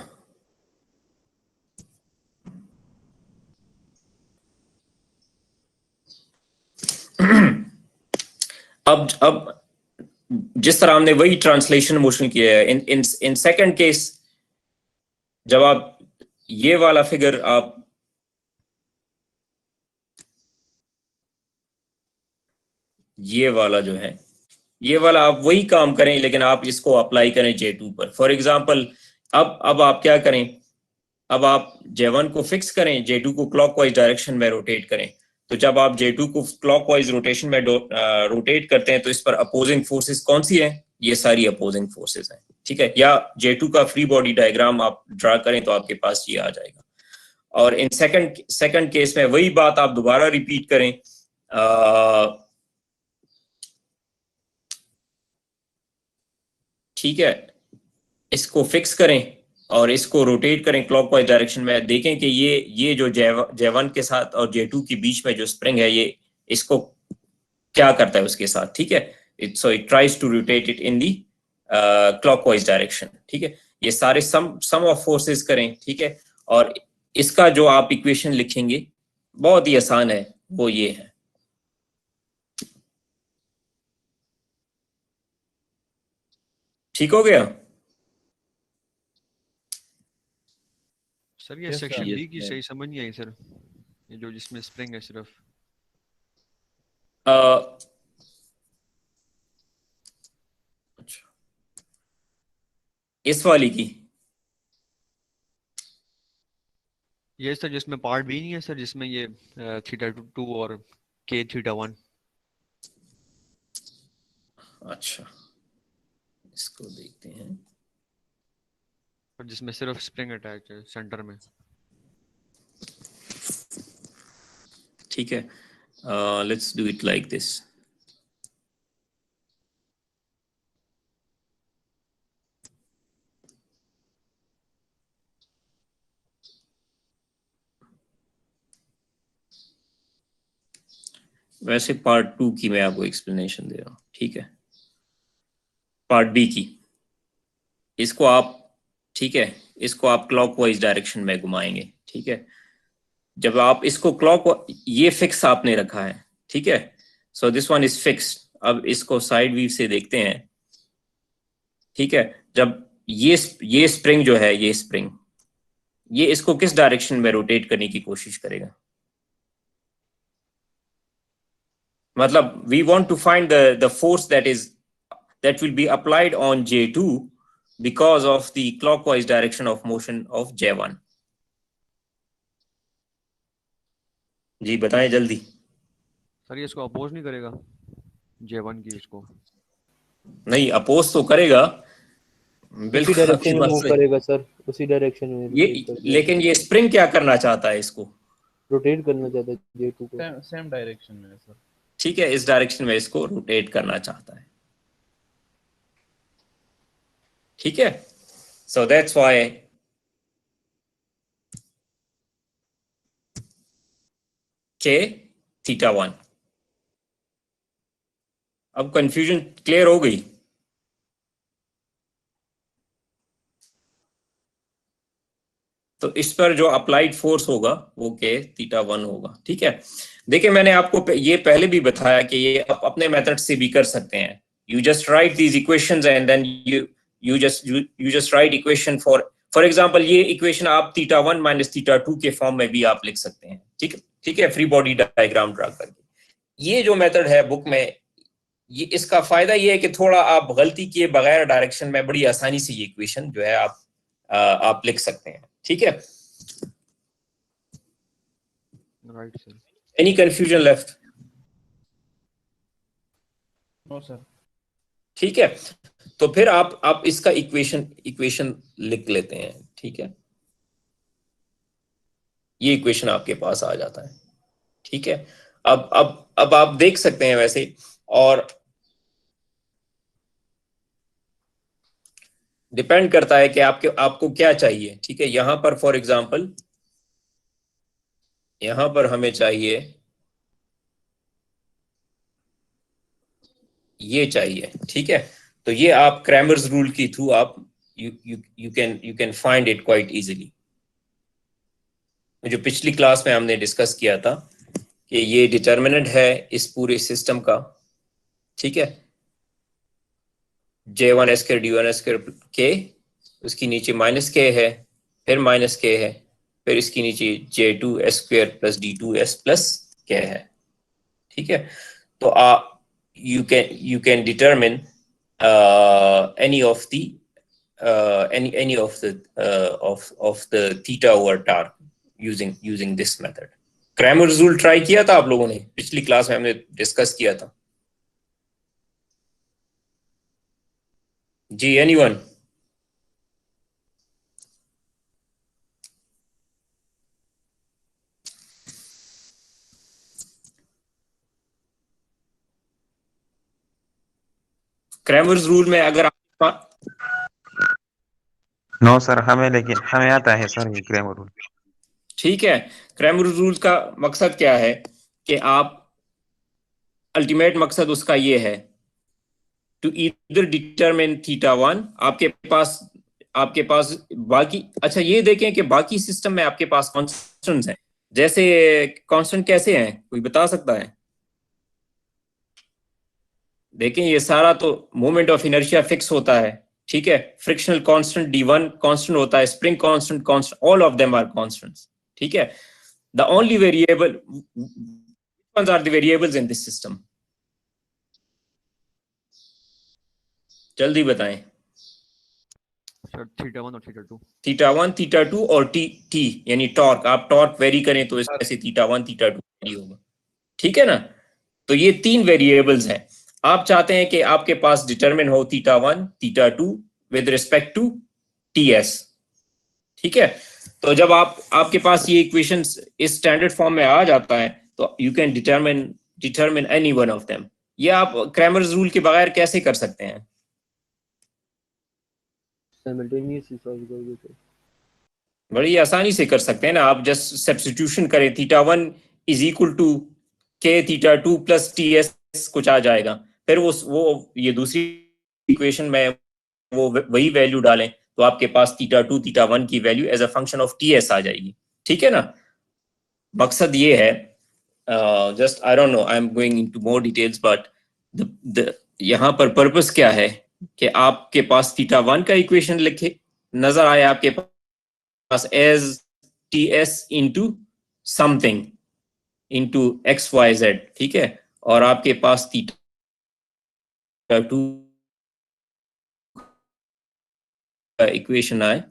अब जिस तरह हमने वही ट्रांसलेशन मोशन किया है इन सेकंड केस, जब आप ये वाला फिगर, आप ये वाला जो है, ये वाला आप वही काम करें, लेकिन आप इसको अप्लाई करें J2 पर। फॉर एग्जांपल, अब आप क्या करें, अब आप J1 को फिक्स करें, J2 को क्लॉकवाइज डायरेक्शन में रोटेट करें। तो जब आप J2 को क्लॉकवाइज रोटेशन में रोटेट करते हैं, तो इस पर अपोजिंग फोर्सेस कौन सी हैं, ये सारी अपोजिंग फोर्सेस हैं, ठीक है। या J2 का फ्री बॉडी डायग्राम आप ड्रा करें तो आपके पास ये आ जाएगा। और इन सेकंड केस में वही बात आप दोबारा रिपीट करें, ठीक है, इसको फिक्स करें और इसको रोटेट करें क्लॉकवाइज डायरेक्शन में, देखें कि ये जो J1 के साथ और J2 के बीच में जो स्प्रिंग है, ये इसको क्या करता है उसके साथ, ठीक है। So it tries to rotate it in the clockwise direction, ठीक है। ये सारे सम ऑफ फोर्सेस करें, ठीक है। और इसका जो आप इक्वेशन लिखेंगे बहुत ही आसान है, वो ये है, ठीक हो गया। सर ये Yes, सेक्शन sir. बी की सही समझ नहीं आई सर, ये जो जिसमें स्प्रिंग है सिर्फ। अच्छा, इस वाली की, ये सर जिसमें पार्ट बी नहीं है सर, जिसमें ये थीटा 2 और K थीटा 1। अच्छा, इसको देखते हैं, और जिसमें सिर्फ स्प्रिंग अटैच है सेंटर में। ठीक है। Let's do it like this. वैसे पार्ट 2 की मैं आपको एक्सप्लेनेशन दे रहा हूँ, ठीक है। पार्ट बी की, इसको आप, ठीक है, इसको आप क्लॉकवाइज डायरेक्शन में घुमाएंगे, ठीक है। जब आप इसको क्लॉक, ये फिक्स आपने रखा है, ठीक है, so this one is fixed. अब इसको साइड व्यू से देखते हैं, ठीक है। जब ये स्प्रिंग जो है, ये स्प्रिंग, ये इसको किस डायरेक्शन में रोटेट करने की कोशिश करेगा? मतलब we want to find the force that will be applied on J2 because of the clockwise direction of motion of J1. जी बताएं जल्दी। सर ये इसको अपोज नहीं करेगा J1 की इसको? नहीं, अपोज तो करेगा, उसी डायरेक्शन में मूव करेगा सर, उसी डायरेक्शन में ये, लेकिन ये स्प्रिंग क्या करना चाहता है? इसको रोटेट करना चाहता है J2 को, सेम डायरेक्शन में सर। ठीक है, इस डायरेक्शन में इसको रोटेट करना चाहता है, ठीक है। So that's why K θ1। अब कंफ्यूजन क्लियर हो गई? तो इस पर जो अप्लाइड फोर्स होगा वो K θ1 होगा, ठीक है। देखिए मैंने आपको ये पहले भी बताया कि ये आप अपने मेथड से भी कर सकते हैं। You just write these equations and then you just write equation for example, ये इक्वेशन आप θ1 माइनस θ2 के फॉर्म में भी आप लिख सकते हैं, ठीक है, फ्री बॉडी डायग्राम ड्रा करके। ये जो मेथड है बुक में, ये इसका फायदा ये है कि थोड़ा आप गलती किए बगैर डायरेक्शन में बड़ी आसानी से ये इक्वेशन जो है आप लिख सकते हैं, ठीक है। Right sir. Any confusion left? No sir. ठीक है, तो फिर आप इसका इक्वेशन लिख लेते हैं, ठीक है। ये इक्वेशन आपके पास आ जाता है, ठीक है। अब आप देख सकते हैं वैसे, और डिपेंड करता है कि आपको क्या चाहिए, ठीक है। यहां पर फॉर एग्जांपल, यहां पर हमें चाहिए, ये चाहिए, ठीक है। तो ये आप क्रैमर्स रूल के थ्रू आप you can find it quite easily. जो पिछली क्लास में हमने डिस्कस किया था कि ये डिटर्मिनेंट है इस पूरे सिस्टम का, ठीक है। J1 square D1 square K, उसकी नीचे माइनस K है, फिर माइनस K है, फिर इसकी नीचे J2 square plus D2 S plus K है, ठीक है। तो you can determine any of the theta over tau using this method. Cramer's rule try किया था आप लोगों ने? पिछली क्लास में हमने डिस्कस किया था जी। एनीवन? क्रैमर्स रूल में अगर आप, नो सर, हमें आता है सर ये क्रैमर रूल। ठीक है। क्रैमर रूल का मकसद क्या है कि आप, अल्टीमेट मकसद उसका ये है टू ईदर डिटरमिन θ1, आपके पास बाकी, अच्छा ये देखें कि बाकी सिस्टम में आपके पास कांस्टेंट्स हैं। जैसे कांस्टेंट कैसे हैं, कोई बता सकता है? देखें ये सारा तो मोमेंट ऑफ इनर्शिया फिक्स होता है, ठीक है। फ्रिक्शनल कांस्टेंट D1 कांस्टेंट होता है, spring constant, all of them are constants, ठीक है। The only variable, ones are the variables in this system? जल्दी बताएं। सर θ1 और θ2। θ1 θ2 और t यानी टॉर्क, आप टॉर्क वेरी करें तो इसमें से θ1 θ2 वेरी होगा, ठीक है ना। तो ये तीन वेरिएबल्स हैं। आप चाहते हैं कि आपके पास डिटरमिन हो θ1 θ2 विद रिस्पेक्ट टू ts, ठीक है। तो जब आपके पास ये इक्वेशंस इस स्टैंडर्ड फॉर्म में आ जाता है तो you can determine any one of them. ये आप क्रैमर्स रूल के बगैर कैसे कर सकते हैं? साइमल्टेनियसली सॉल्व करोगे तो बड़ी आसानी से कर सकते हैं ना। आप जस्ट सब्स्टिट्यूशन करें, θ1 is equal to K θ2 plus TS कुछ आ जाएगा, फिर वो ये दूसरी इक्वेशन में वो वही वैल्यू डालें तो आपके पास θ2 θ1 की value as a function of TS आ जाएगी, ठीक है ना। मकसद ये है, just I don't know, I am going into more details, but the यहाँ पर पर्पस क्या है कि आपके पास थीटा 1 का इक्वेशन लिखे नजर आए आपके पास as TS into something into x y z, ठीक है, और आपके पास थीटा 2 का इक्वेशन आए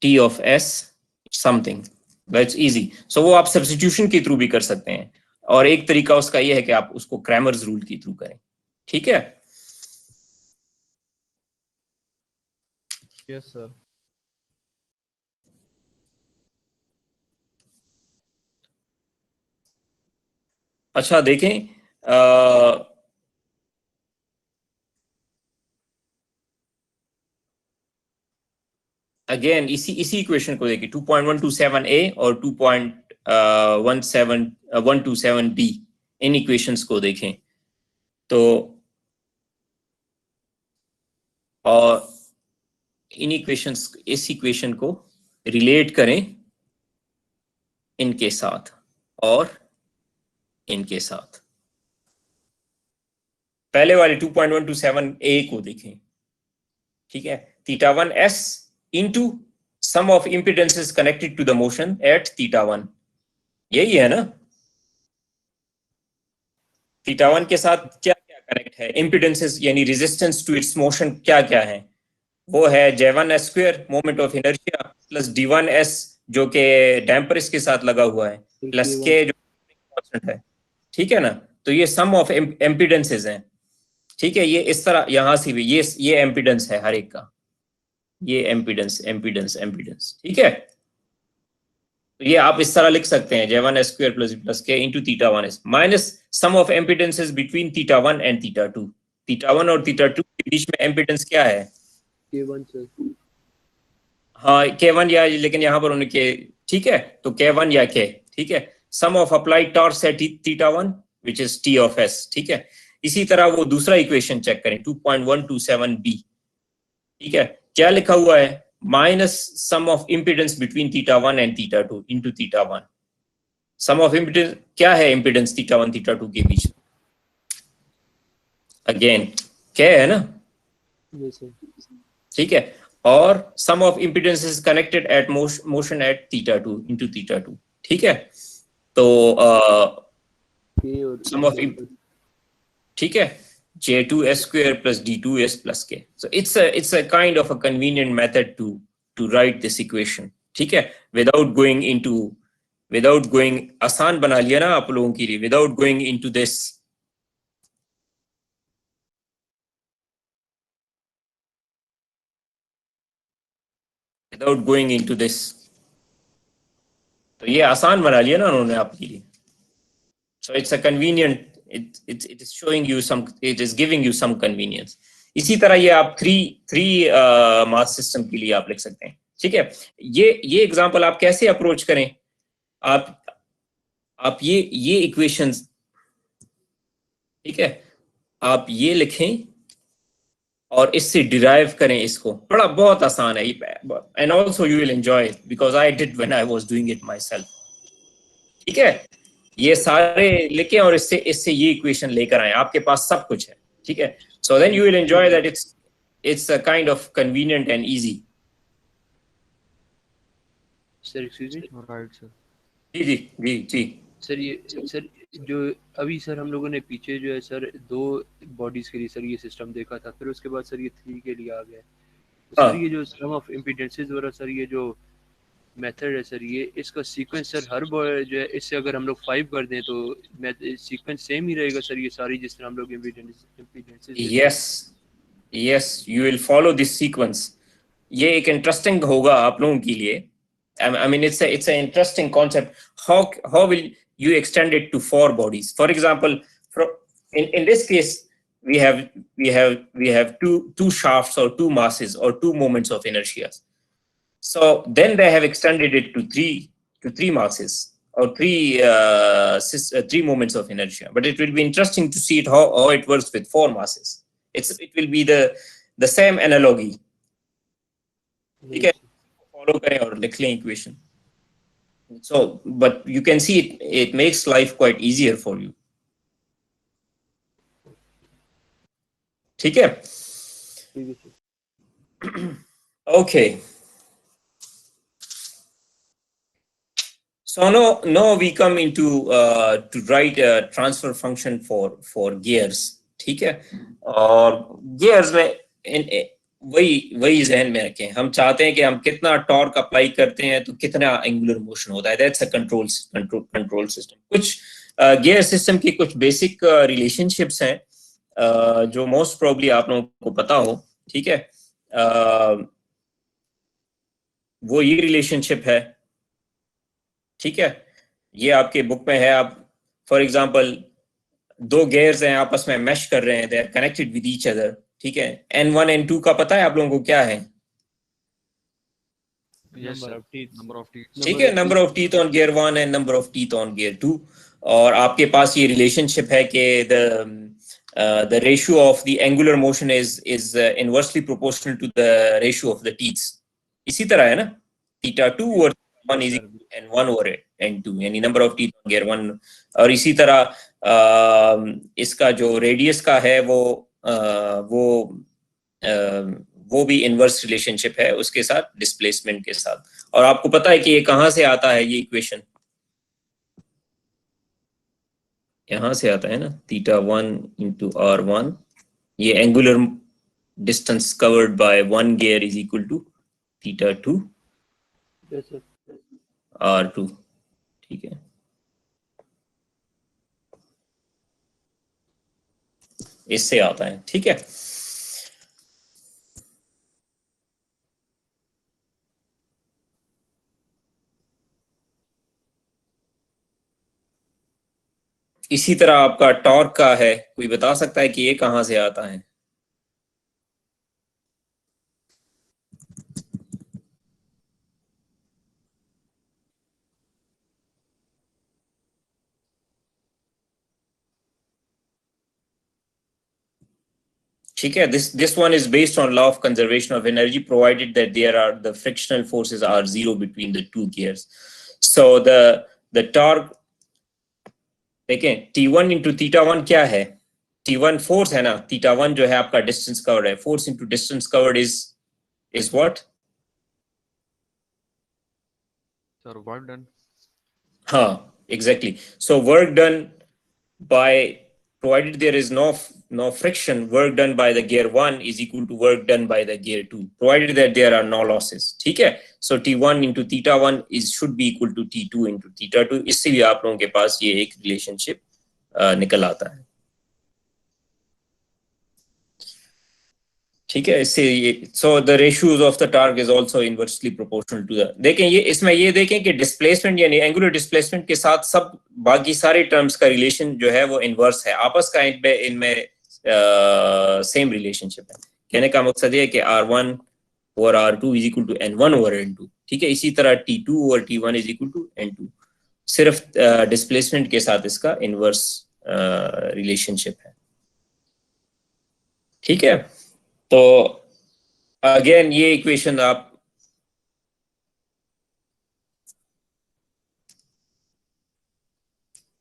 T of s something, that's easy. So वो आप सब्स्टिट्यूशन के थ्रू भी कर सकते हैं, और एक तरीका उसका ये है कि आप उसको क्रैमर्स रूल के थ्रू करें, ठीक है। Yes sir. अच्छा देखें, अगेन इसी इक्वेशन को देखिए 2.127a और 2.127b, इन इक्वेशंस को देखें तो, और इन इक्वेशंस, इस इक्वेशन को रिलेट करें इनके साथ और इनके साथ। पहले वाले 2.127a को देखें, ठीक है, theta 1s into sum of impedances connected to the motion at theta 1, यही है ना। थीटा 1 के साथ क्या क्या कनेक्ट है, impedances यानी resistance to its motion क्या क्या है, वो है J1s square moment of inertia plus D1s जो के डैम्पर इसके साथ लगा हुआ है प्लस K जो कांस्टेंट है, ठीक है ना। तो ये सम ऑफ एम्पिडेंसेस हैं, ठीक है, ये इस तरह यहां से भी ये एम्पिडेंस है हर एक का, ये एम्पिडेंस एम्पिडेंस एम्पिडेंस, ठीक है। तो ये आप इस तरह लिख सकते हैं J1s square plus K into theta 1s minus sum of impedances between theta 1 and theta 2। Theta 1 और थीटा 2 के बीच में एम्पिडेंस क्या है, K1 सर। हाँ K1 या, लेकिन यहाँ पर उनके, ठीक है, तो K1 या K, ठीक है, सम ऑफ अप्लाइड टॉर्क है theta 1 which is T of S, ठीक है। इसी तरह वो दूसरा इक्वेशन चेक करें 2.127b, ठीक है, क्या लिखा हुआ है, minus sum of impedance between theta 1 and theta 2 into theta 1। Sum of impedance क्या है, इम्पिडेंस थीटा 1 थीटा 2 के बीच, अगेन क्या है ना, यस सर। ठीक है, और sum of impedance is connected at motion at theta 2 into theta 2, ठीक है। तो K और सम ऑफ, ठीक है, J2s square plus D2s plus K. So it's a kind of a convenient method to write this equation, ठीक है, without going आसान बना लिया ना आप लोगों के लिए, without going into this, तो ये आसान बना लिया ना उन्होंने आपके लिए। So it's a convenient, it is showing you some, it is giving you some convenience. इसी तरह ये आप थ्री मास सिस्टम के लिए आप लिख सकते हैं, ठीक है। ये एग्जांपल आप कैसे अप्रोच करें, आप ये इक्वेशंस, ठीक है, आप ये लिखें और इससे डिराइव करें इसको, बड़ा बहुत आसान है, and also you will enjoy it because I did when I was doing it my self, ठीक है। ये सारे लिखें और इससे ये इक्वेशन लेकर आए, आपके पास सब कुछ है, ठीक है। So then you will enjoy that, it's a kind of convenient and easy. Sir excuse me. Right sir. जी जी जी जी सर ये सर जो अभी सर हम लोगों ने पीछे जो है सर 2 बॉडीज के लिए सर ये सिस्टम देखा था, फिर उसके बाद सर ये 3 के लिए आ गया है। तो सर ये जो सम ऑफ इम्पीडेंसेस वगैरह सर ये जो मेथड है सर, ये इसका सीक्वेंस सर हर जो है, इससे अगर हम लोग 5 कर दें तो सीक्वेंस सेम ही रहेगा सर, ये सारी जिस तरह हम लोग impedances. yes you will follow this sequence. ये एक इंटरेस्टिंग होगा आप लोगों के लिए, I mean it's an interesting concept. How will you extend it to 4 bodies? For example, in this case we have two shafts or 2 masses or 2 moments of inertia. So then they have extended it to three masses or 3 moments of inertia. But it will be interesting to see how it works with 4 masses. It will be the same analogy. ठीक है, फॉलो करें और लिख लें equation. So but you can see it makes life quite easier for you. ठीक है? ठीक है sir. Okay. So now we come into to write a transfer function for gears. ठीक है? और gears में वही जहन में रखें, हम चाहते हैं कि हम कितना टॉर्क अप्लाई करते हैं तो कितना एंगुलर मोशन होता है। That's a control system. कुछ गियर सिस्टम की कुछ बेसिक रिलेशनशिप्स हैं जो मोस्ट प्रोबब्ली आप लोगों को पता हो। ठीक है? वो ये रिलेशनशिप है। ठीक है? ये आपके बुक में है। आप फॉर एग्जांपल दो गियर्स हैं, आपस में मैश कर रहे हैं, they are connected with each other. ठीक है? N1 N2 का पता है आप लोगों को क्या है? Yes, Number sir. of teeth. Number of teeth. ठीक है, number of teeth on gear 1 and number of teeth on gear 2। और आपके पास ये रिलेशनशिप है कि the ratio of the angular motion is inversely proportional to the ratio of the teeth। इसी तरह है ना, theta 2 और 1 is equal to n1 over n2, यानी number of teeth on gear 1। और इसी तरह इसका जो रेडियस का है वो भी इनवर्स रिलेशनशिप है उसके साथ, डिस्प्लेसमेंट के साथ। और आपको पता है कि ये कहां से आता है, ये इक्वेशन यहां से आता है ना, थीटा 1 इंटू r1, ये angular distance covered by one gear is equal to theta 2 Yes, sir. r2। ठीक है, इससे आता है। ठीक है, इसी तरह आपका टॉर्क का है, कोई बता सकता है कि ये कहां से आता है? ठीक है, this one is based on law of conservation of energy provided that the frictional forces are zero between the two gears। So the torque, देखें T1 into theta 1 क्या है? T1 फोर्स है ना, theta 1 जो है आपका डिस्टेंस कवर्ड है, force into distance covered is what? Sir, work done. हाँ, exactly। So work done by, provided there is no friction, work done by the gear 1 is equal to work done by the gear 2, provided that there are no losses। ठीक है, so T1 into theta 1 should be equal to T2 into theta 2। इससे भी आप लोगों के पास ये एक रिलेशनशिप निकल आता है। ठीक है, इससे ये, so the ratios of the torque is also inversely proportional to the, देखें ये इसमें ये देखें कि डिस्प्लेसमेंट यानी एंगुलर डिस्प्लेसमेंट के साथ सब बाकी सारे टर्म्स का रिलेशन जो है वो इनवर्स है, आपस का इनमें सेम रिलेशनशिप है। कहने का मकसद ये है कि R1 और R2 is equal to N1 over N2। ठीक है, इसी तरह T2 और T1 is equal to N2, सिर्फ डिस्प्लेसमेंट के साथ इसका इनवर्स रिलेशनशिप है। ठीक है, तो अगेन ये इक्वेशन आप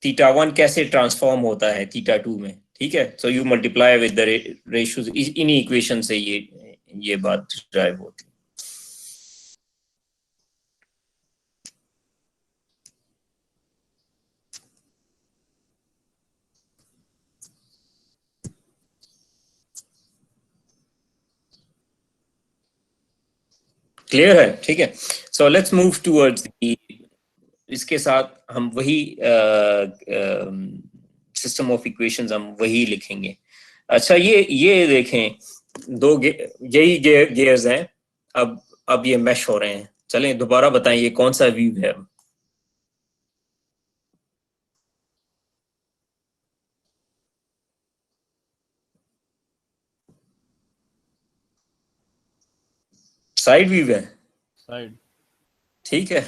थीटा 1 कैसे ट्रांसफॉर्म होता है थीटा 2 में। ठीक है, so you multiply with the ratios, इन्हीं इक्वेशन से ये बात ड्राइव होती है। क्लियर है? ठीक है, सो लेट्स मूव टुवर्ड्स, इसके साथ हम वही सिस्टम ऑफ इक्वेशंस हम वही लिखेंगे। अच्छा, ये देखें यही गियर्स हैं, अब ये मैश हो रहे हैं। चलें दोबारा बताएं ये कौन सा व्यू है? साइड व्यू है। Side. ठीक है,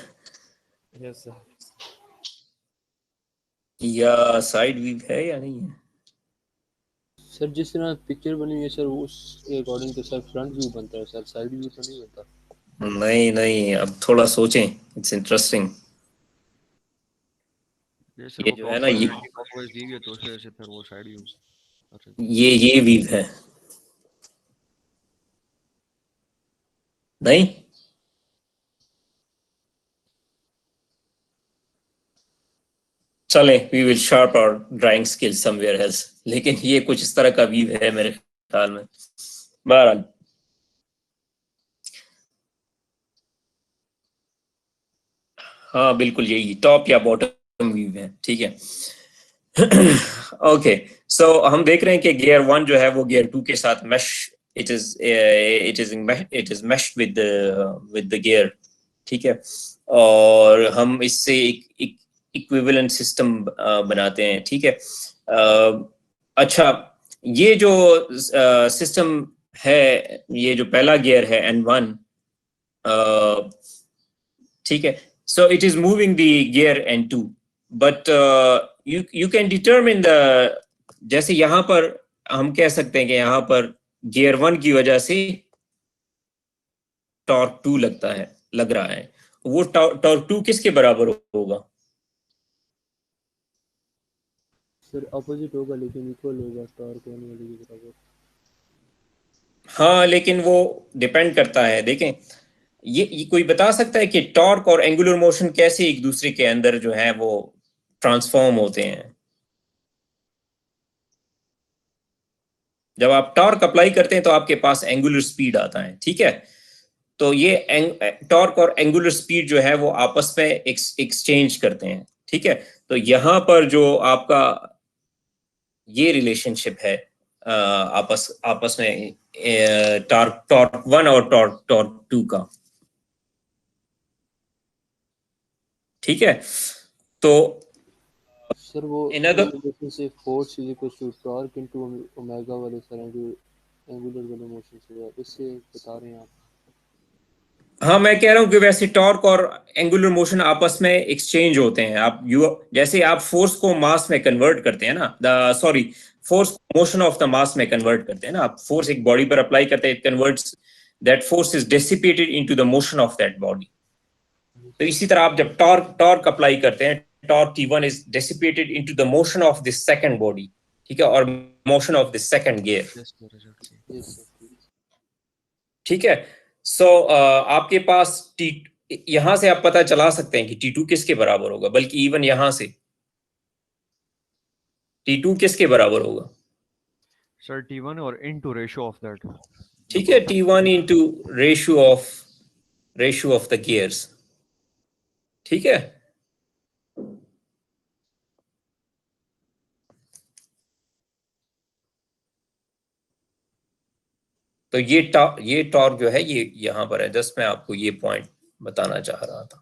यस सर। या साइड व्यू है या नहीं है? सर जिस तरह पिक्चर बनी हुई है सर उस अकॉर्डिंग तो सर फ्रंट व्यू बनता है सर, साइड व्यू तो नहीं बनता। नहीं, अब थोड़ा सोचें, इट्स इंटरेस्टिंग। ये सर ये वो जो है ना, ये क्लॉकवाइज दी हुई है तो उस वजह से फिर वो साइड ही अच्छा ये वीव है नहीं। चलें, we will sharp our drawing skill somewhere else, लेकिन ये कुछ इस तरह का वीव है मेरे ख्याल में। बहरहाल हाँ बिल्कुल यही टॉप या बॉटम वीव है, ठीक है। ओके, सो हम देख रहे हैं कि गियर 1 जो है वो गियर 2 के साथ mesh, it is meshed with the gear, ठीक है। और हम इससे एक इक्विवेलेंट सिस्टम बनाते हैं, ठीक है। अच्छा, ये जो सिस्टम है, ये जो पहला गियर है N1, ठीक है, so it is moving the gear N2, but you can determine the, जैसे यहाँ पर हम कह सकते हैं कि यहाँ पर गियर 1 की वजह से टॉर्क 2 लग रहा है, वो टॉर्क 2 किसके बराबर होगा? सर अपोजिट होगा लेकिन इक्वल होगा टॉर्क 1 वाले के बराबर। हाँ, लेकिन वो डिपेंड करता है, देखें ये कोई बता सकता है कि टॉर्क और एंगुलर मोशन कैसे एक दूसरे के अंदर जो है वो ट्रांसफॉर्म होते हैं? जब आप टॉर्क अप्लाई करते हैं तो आपके पास एंगुलर स्पीड आता है, ठीक है। तो ये टॉर्क और एंगुलर स्पीड जो है वो आपस में एक्सचेंज करते हैं, ठीक है। तो यहाँ पर जो आपका ये रिलेशनशिप है आपस में टॉर्क 1 और टॉर्क 2 का, ठीक है। तो सर वो रिलेशन से force is equal to torque into omega वाले सर एंगुलर वाले मोशन से, इससे बता रहे हैं आप? हाँ, मैं कह रहा हूँ कि वैसे टॉर्क और एंगुलर मोशन आपस में एक्सचेंज होते हैं। आप जैसे आप फोर्स को मास में कन्वर्ट करते हैं ना, sorry, force motion of the mass में कन्वर्ट करते हैं ना, आप फोर्स एक बॉडी पर अप्लाई करते हैं, it converts, that force is dissipated into the motion of that body. तो इसी तरह आप जब टॉर्क अप्लाई करते हैं, torque T1 is dissipated into the motion of this second body, ठीक है, और motion of this second gear, ठीक है। सो आपके पास यहां से आप पता चला सकते हैं कि T2 किसके बराबर होगा, बल्कि इवन यहां से T2 किसके बराबर होगा? सर T1 और इनटू रेशियो ऑफ दैट, ठीक है, T1 into ratio of the gears, ठीक है। तो ये टॉर्क जो है ये यहां पर है, जस्ट मैं आपको ये पॉइंट बताना चाह रहा था,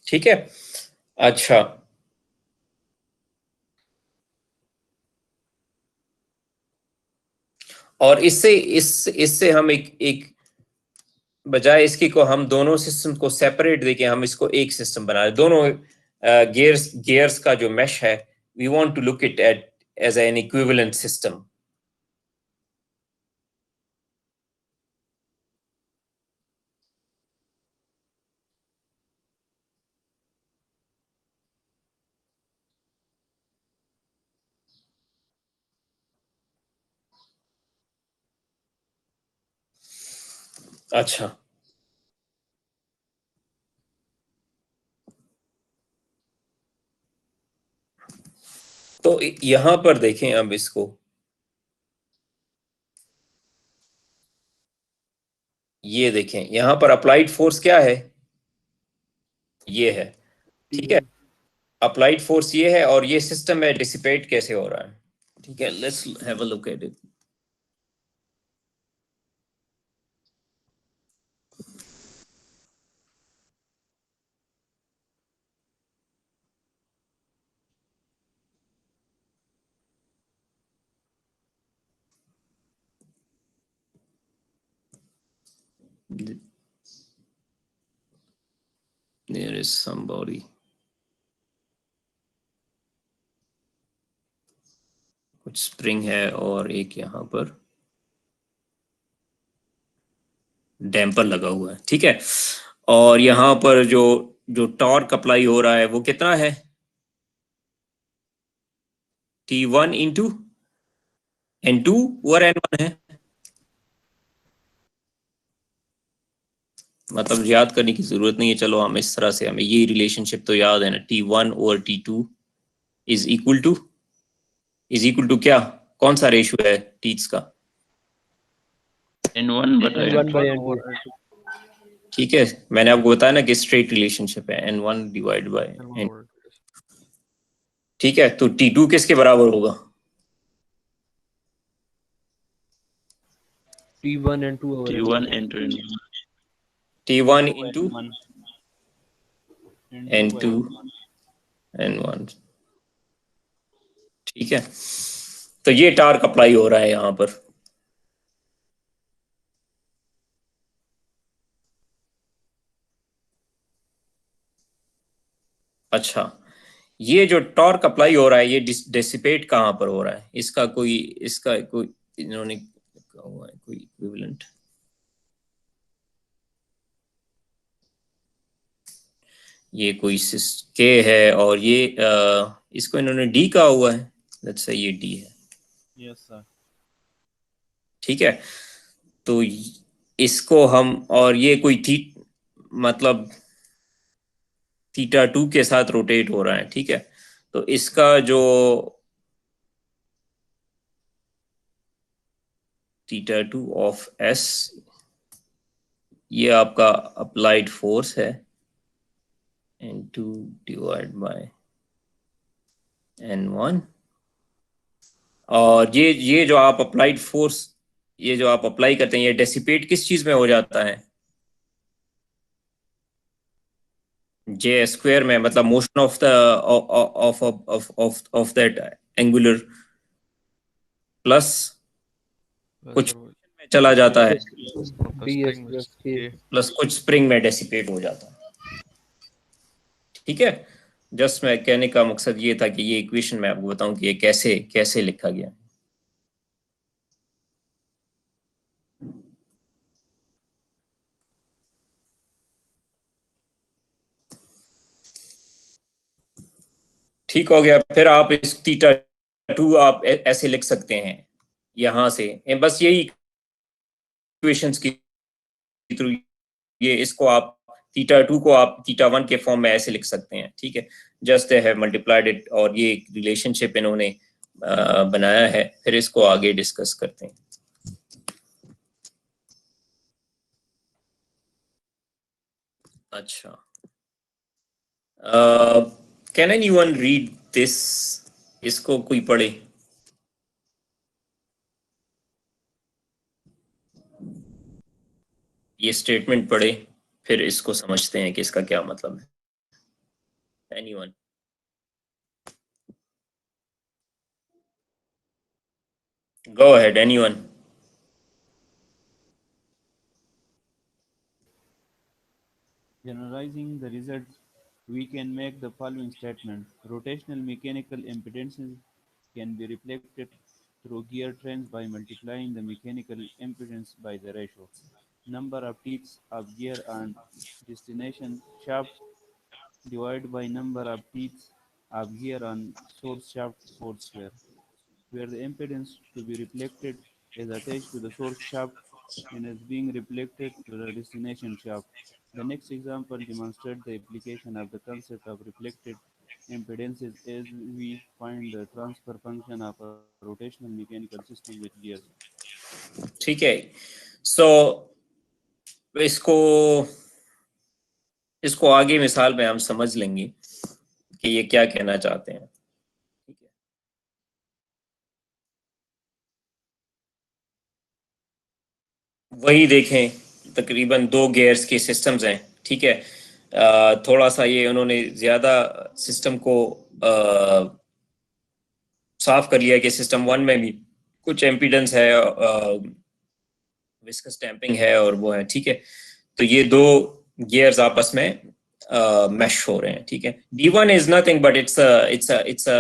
ठीक है। अच्छा, और इससे हम एक बजाय इसकी को हम दोनों सिस्टम को सेपरेट देके हम इसको एक सिस्टम बना रहे, दोनों गियर्स का जो मैश है, we want to look it at as an equivalent system. अच्छा, तो यहां पर देखें अब इसको, ये देखें यहां पर अप्लाइड फोर्स क्या है, ये है, ठीक है। अप्लाइड फोर्स ये है और ये सिस्टम में डिसिपेट कैसे हो रहा है, ठीक है। Let's have a look at it. There is somebody. कुछ स्प्रिंग है और एक यहाँ पर डैम्पर लगा हुआ है, ठीक है। और यहाँ पर जो जो टॉर्क अप्लाई हो रहा है वो कितना है, T1 इंटू N2 और N1 है। मतलब याद करने की जरूरत नहीं है, चलो हम इस तरह से, हमें ये रिलेशनशिप तो याद है ना, T1 और T2 इज इक्वल टू क्या, कौन सा रेशियो है टीच का, N1 बटा N1/N2। ठीक है, मैंने आपको बताया ना कि स्ट्रेट रिलेशनशिप है N1 डिवाइड बाय N। ठीक है, तो T2 किसके बराबर होगा, T1 N2 over T1 into T1 into N2 N1। ठीक है, तो ये टार्क अप्लाई हो रहा है यहां पर। अच्छा, ये जो टॉर्क अप्लाई हो रहा है ये डिसिपेट कहां पर हो रहा है, इसका कोई इन्होंने कहा हुआ है कोई इक्विवेलेंट, ये कोई के है और ये इसको इन्होंने डी कहा हुआ है, लेट्स से ये डी है। Yes sir. ठीक है, तो इसको हम, और ये कोई मतलब θ2 के साथ रोटेट हो रहा है। ठीक है, तो इसका जो θ2 ऑफ s, ये आपका अप्लाइड फोर्स है N2 डिवाइड बाय N1, और ये जो आप अप्लाइड फोर्स, ये जो आप अप्लाई करते हैं, ये डेसिपेट किस चीज में हो जाता है, जे स्क्वायर में, मतलब motion of the of that angular plus कुछ में चला जाता है, प्लस कुछ स्प्रिंग में डेसिपेट हो जाता है। ठीक है, जस्ट मैं कहने का मकसद ये था कि ये इक्वेशन मैं आपको बताऊं कि ये कैसे लिखा गया। ठीक हो गया, फिर आप इस θ2 आप ऐसे लिख सकते हैं यहां से, बस यही इक्वेशंस की थ्रू, ये इसको आप θ2 को आप θ1 के फॉर्म में ऐसे लिख सकते हैं। ठीक है, just they have multiplied it, और ये एक रिलेशनशिप इन्होंने बनाया है, फिर इसको आगे डिस्कस करते हैं। अच्छा, कैन एनीवन रीड दिस, इसको कोई पढ़े, ये स्टेटमेंट पढ़े, फिर इसको समझते हैं कि इसका क्या मतलब है। Anyone? Go ahead, anyone? Generalizing the results, we can make the following statement. Rotational mechanical impedances can be reflected through gear trains by multiplying the mechanical impedance by the ratio. Number of teeth of gear and destination shaft divided by number of teeth of gear on source shaft whole square, where the impedance to be reflected is attached to the source shaft and is being reflected to the destination shaft. The next example demonstrates the application of the concept of reflected impedances as we find the transfer function of a rotational mechanical system with gears. ठीक है, सो इसको आगे मिसाल में हम समझ लेंगे कि ये क्या कहना चाहते हैं। ठीक है, वही देखें, तकरीबन 2 गियर्स के सिस्टम्स हैं। ठीक है, थोड़ा सा ये उन्होंने ज्यादा सिस्टम को साफ कर लिया कि सिस्टम 1 में भी कुछ एम्पीडेंस है, विस्कस डैम्पिंग है और वो है। ठीक है, तो ये 2 गियर्स आपस में मैश हो रहे हैं। ठीक है, D1 is nothing but it's a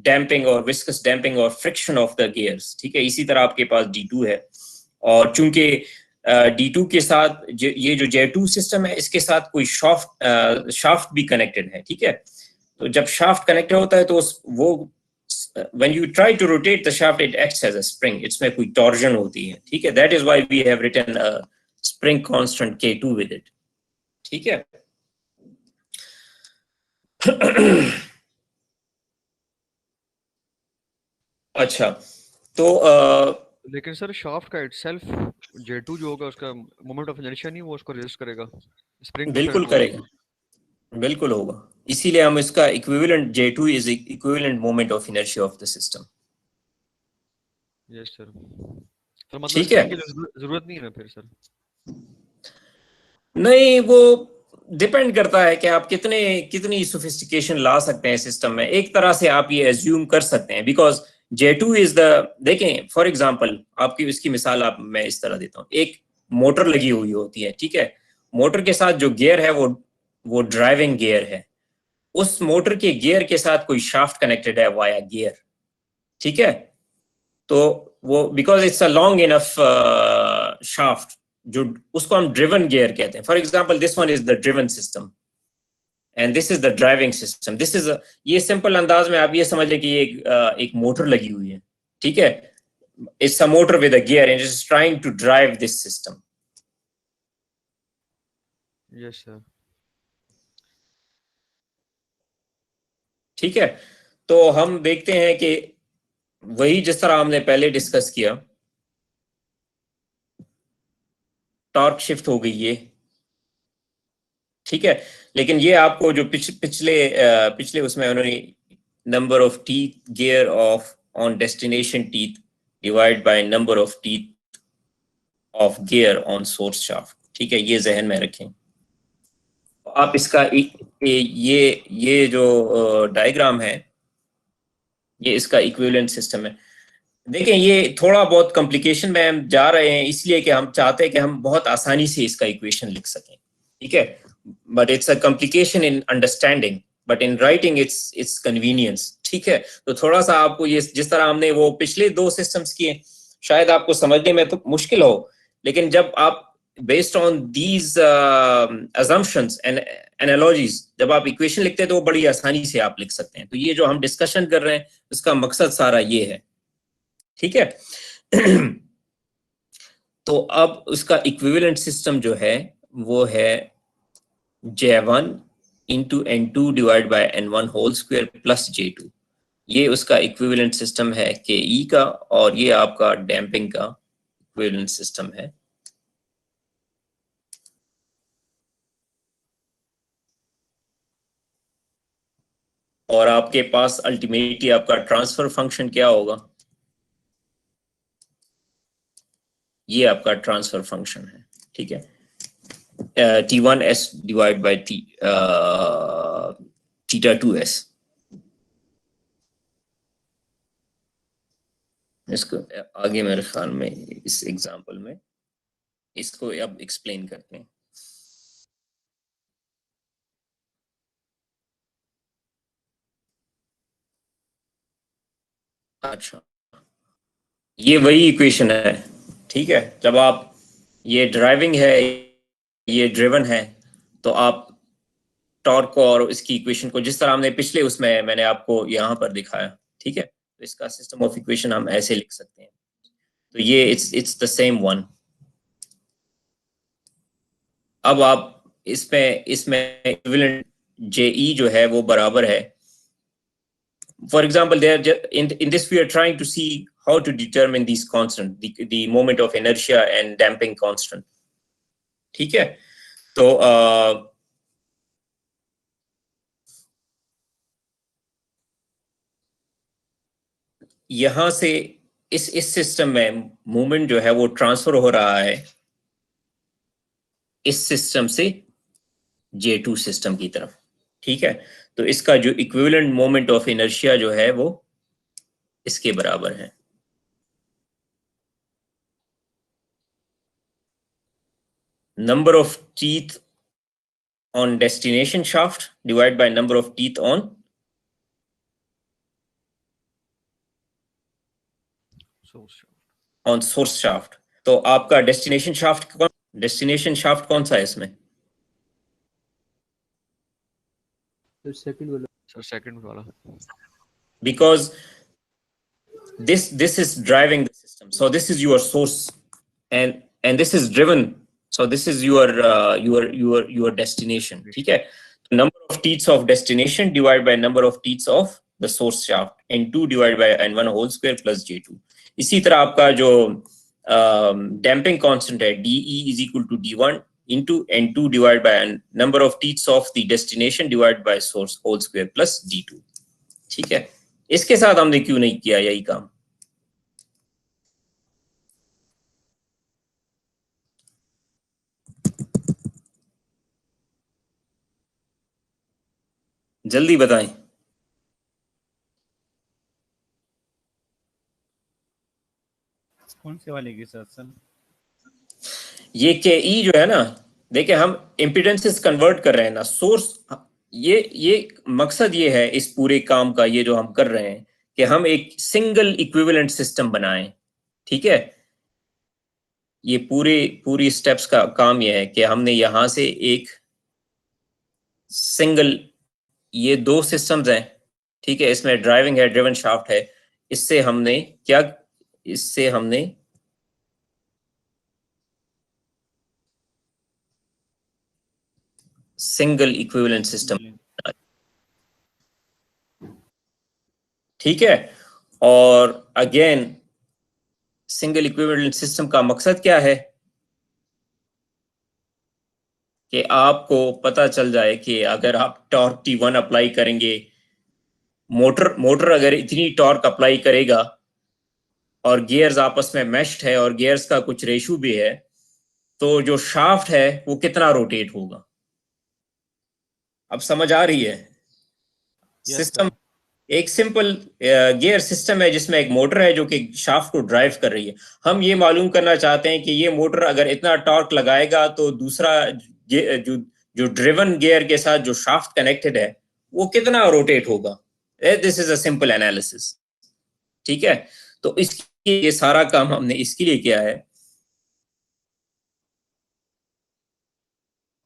damping और विस्कस डैम्पिंग और फ्रिक्शन ऑफ द गियर्स। ठीक है, इसी तरह आपके पास D2 है, और चूंकि D2 के साथ ये जो J2 सिस्टम है इसके साथ कोई शाफ्ट भी कनेक्टेड है, ठीक है। तो जब शाफ्ट कनेक्टेड होता है तो वो when you try to rotate the shaft it acts as a spring, इसमें कोई torsion होती है, ठीक है। That is why we have written a spring constant K2 with it, ठीक है। अच्छा, तो लेकिन सर शाफ्ट का इटसेल्फ J2 जो होगा उसका मोमेंट ऑफ इनर्शिया नहीं वो उसको रेजिस्ट करेगा, स्प्रिंग बिल्कुल करेगा, बिल्कुल होगा, इसीलिए हम इसका equivalent J2 is equivalent moment of inertia of the system. Yes sir, तो मतलब ठीक है, स्प्रिंग की जरूरत नहीं है फिर सर? नहीं, वो डिपेंड करता है कि आप कितनी सोफिस्टिकेशन ला सकते हैं सिस्टम में। एक तरह से आप ये एज्यूम कर सकते हैं बिकॉज J2 इज द, देखें फॉर एग्जांपल आपकी इसकी मिसाल मैं इस तरह देता हूँ, एक मोटर लगी हुई होती है, ठीक है। मोटर के साथ जो गियर है वो ड्राइविंग गियर है, उस मोटर के गियर के साथ कोई शाफ्ट कनेक्टेड है वाया गियर, ठीक है। तो वो because it's a long enough shaft, जो उसको हम ड्रिवन गियर कहते हैं। For example this one is the driven system and this is the driving system. This is, ये सिंपल अंदाज में आप ये समझ लें कि ये एक मोटर लगी हुई है, ठीक है। It's a motor with a gear and it is trying to drive this system. Yes sir, ठीक है। तो हम देखते हैं कि वही जिस तरह हमने पहले डिस्कस किया, टॉर्क शिफ्ट हो गई ये, ठीक है। लेकिन ये आपको जो पिछले उसमें उन्होंने number of teeth gear of on destination teeth divide by number of teeth of gear on source shaft, ठीक है, ये जहन में रखें। आप इसका ये जो डायग्राम है ये इसका इक्विवेलेंट सिस्टम है। देखें ये थोड़ा बहुत कॉम्प्लिकेशन में हम जा रहे हैं इसलिए कि हम चाहते हैं कि हम बहुत आसानी से इसका इक्वेशन लिख सकें, ठीक है। But it's a complication in understanding, but in writing it's convenience, ठीक है। तो थोड़ा सा आपको ये जिस तरह हमने वो पिछले 2 सिस्टम्स किए शायद आपको समझने में तो मुश्किल हो, लेकिन जब आप based on these assumptions and analogies जब आप इक्वेशन लिखते हैं तो वो बड़ी आसानी से आप लिख सकते हैं। तो ये जो हम डिस्कशन कर रहे हैं उसका मकसद सारा ये है, ठीक है। तो अब उसका इक्विवेलेंट सिस्टम जो है वो है J1 into N2 divide by N1 whole square plus J2। ये उसका इक्विवेलेंट सिस्टम है KE का, और ये आपका डैम्पिंग का इक्विवेलेंट सिस्टम है। और आपके पास अल्टीमेटली आपका ट्रांसफर फंक्शन क्या होगा, ये आपका ट्रांसफर फंक्शन है, ठीक है। T1S divide by θ2S। इसको आगे मेरे ख्याल में इस एग्जांपल में इसको अब एक्सप्लेन करते हैं। अच्छा, ये वही इक्वेशन है, ठीक है। जब आप ये ड्राइविंग है ये ड्रिवन है तो आप टॉर्क और इसकी इक्वेशन को जिस तरह हमने पिछले उसमें मैंने आपको यहाँ पर दिखाया, ठीक है। तो इसका सिस्टम ऑफ इक्वेशन हम ऐसे लिख सकते हैं। तो ये इट्स द सेम वन। अब आप इसमें इक्विवेलेंट JE जो है वो बराबर है, for example there in this we are trying to see how to determine these constant, the moment of inertia and damping constant, ठीक है। तो यहां से इस सिस्टम में मूवमेंट जो है वो ट्रांसफर हो रहा है इस सिस्टम से J2 सिस्टम की तरफ, ठीक है। तो इसका जो इक्विवेलेंट मोमेंट ऑफ इनर्शिया जो है वो इसके बराबर है, number of teeth on destination shaft divide by number of teeth on source shaft. तो आपका डेस्टिनेशन शाफ्ट कौन सा है इसमें? सेकंड वाला सर सेकंड वाला Because this is driving the system, so this is your source, and this is driven, so this is your destination. ठीक है, number of teats of destination divided by number of teats of the source shaft, n2 divided by n1 whole square plus j2. इसी तरह आपका जो damping constant है de is equal to d1 into n2 divided by number of teats of the destination divided by source whole square plus d2. ठीक है, इसके साथ हमने क्यों नहीं किया यही काम? जल्दी बताएं। कौन से वाले के साथ सर? ये के ई जो है ना, देखिए हम इम्पीडेंसेस कन्वर्ट कर रहे हैं ना, सोर्स, ये मकसद ये है इस पूरे काम का, ये जो हम कर रहे हैं कि हम एक सिंगल इक्विवेलेंट सिस्टम बनाएं। ठीक है, ये पूरी स्टेप्स का काम ये है कि हमने यहां से एक सिंगल, ये दो सिस्टम्स हैं, ठीक है, इसमें ड्राइविंग है, ड्रिवन शाफ्ट है, इससे हमने सिंगल इक्विवेलेंट सिस्टम, ठीक है। और अगेन सिंगल इक्विवेलेंट सिस्टम का मकसद क्या है कि आपको पता चल जाए कि अगर आप टॉर्क T1 अप्लाई करेंगे, मोटर अगर इतनी टॉर्क अप्लाई करेगा और गियर्स आपस में मैश्ड है और गियर्स का कुछ रेशो भी है, तो जो शाफ्ट है वो कितना रोटेट होगा। अब समझ आ रही है? सिस्टम एक सिंपल गियर सिस्टम है जिसमें एक मोटर है जो कि शाफ्ट को ड्राइव कर रही है। हम ये मालूम करना चाहते हैं कि ये मोटर अगर इतना टॉर्क लगाएगा तो दूसरा जो ड्रिवन गियर के साथ जो शाफ्ट कनेक्टेड है वो कितना रोटेट होगा। This is a simple analysis, ठीक है। तो इसके ये सारा काम हमने इसके लिए किया है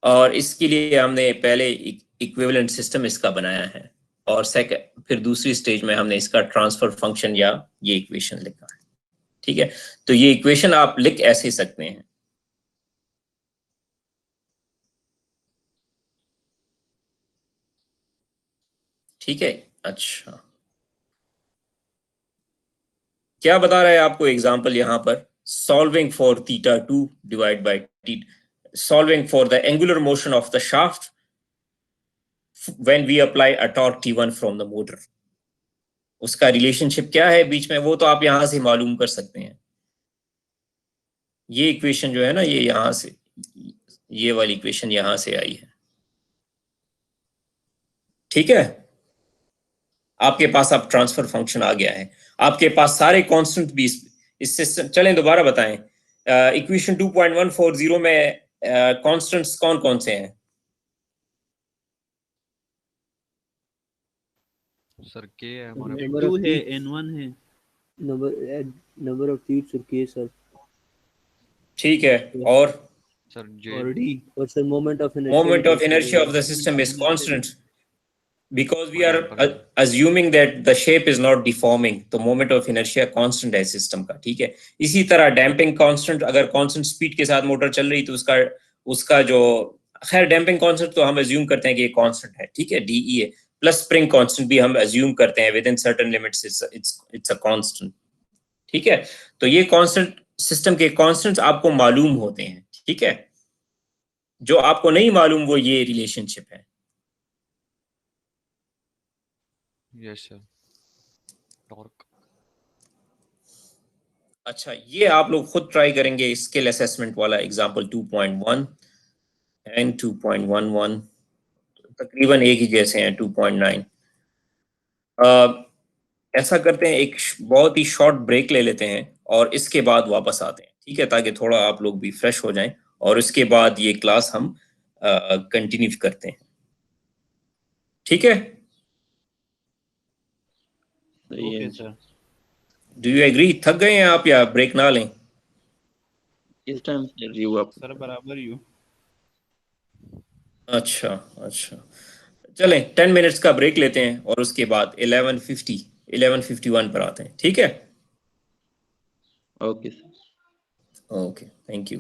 और इसके लिए हमने पहले इक्विवेलेंट सिस्टम इसका बनाया है और सेकंड फिर दूसरी स्टेज में हमने इसका ट्रांसफर फंक्शन या ये इक्वेशन लिखा है, ठीक है। तो ये इक्वेशन आप लिख ऐसे सकते हैं, ठीक है। अच्छा, क्या बता रहा है आपको एग्जांपल यहाँ पर? Solving for θ2 divide by t, solving for the angular motion of the shaft when we apply a torque T1 from the motor, उसका रिलेशनशिप क्या है बीच में, वो तो आप यहां से मालूम कर सकते हैं। ये इक्वेशन जो है ना, ये यहां से, ये वाली इक्वेशन यहां से आई है, ठीक है। आपके पास अब ट्रांसफर फंक्शन आ गया है, आपके पास सारे कांस्टेंट भी इस सिस्टम। चलें दोबारा बताएं, इक्वेशन 2.140 में कांस्टेंट्स कौन कौन से हैं? सर के है हमारे N2 है, N1 है, नंबर ऑफ टीट्स और के सर, ठीक है। और सर जे और D। और sir moment of inertia of the system is constant because we are assuming that the shape is not deforming, तो moment of inertia constant है सिस्टम का, ठीक है। इसी तरह डैम्पिंग कांस्टेंट, अगर कांस्टेंट स्पीड के साथ मोटर चल रही तो उसका जो, खैर डैम्पिंग कांस्टेंट तो हम अज्यूम करते हैं कि ये कांस्टेंट है, ठीक है, DE है, प्लस स्प्रिंग कांस्टेंट भी हम अज्यूम करते हैं with in certain limits it's a constant, ठीक है। तो ये कांस्टेंट, सिस्टम के कांस्टेंट्स आपको मालूम होते हैं, ठीक है। जो आपको नहीं मालूम वो ये रिलेशनशिप है। Yes sir torque. अच्छा, ये आप लोग खुद ट्राई करेंगे स्किल असेसमेंट वाला एग्जांपल 2.1 एंड 2.11 तकरीबन एक ही जैसे हैं 2.9। ऐसा करते हैं, एक बहुत ही शॉर्ट ब्रेक ले लेते हैं और इसके बाद वापस आते हैं, ठीक है, ताकि थोड़ा आप लोग भी फ्रेश हो जाएं और इसके बाद ये क्लास हम कंटिन्यू करते हैं, ठीक है। Okay sir. Do you agree? थक गए हैं आप या ब्रेक ना लें? किस टाइम चल रही वो आप? सर बराबर यू। अच्छा अच्छा, चलें 10 मिनट्स का ब्रेक लेते हैं और उसके बाद 11:51 पर आते हैं, ठीक है? Okay sir. Okay, thank you.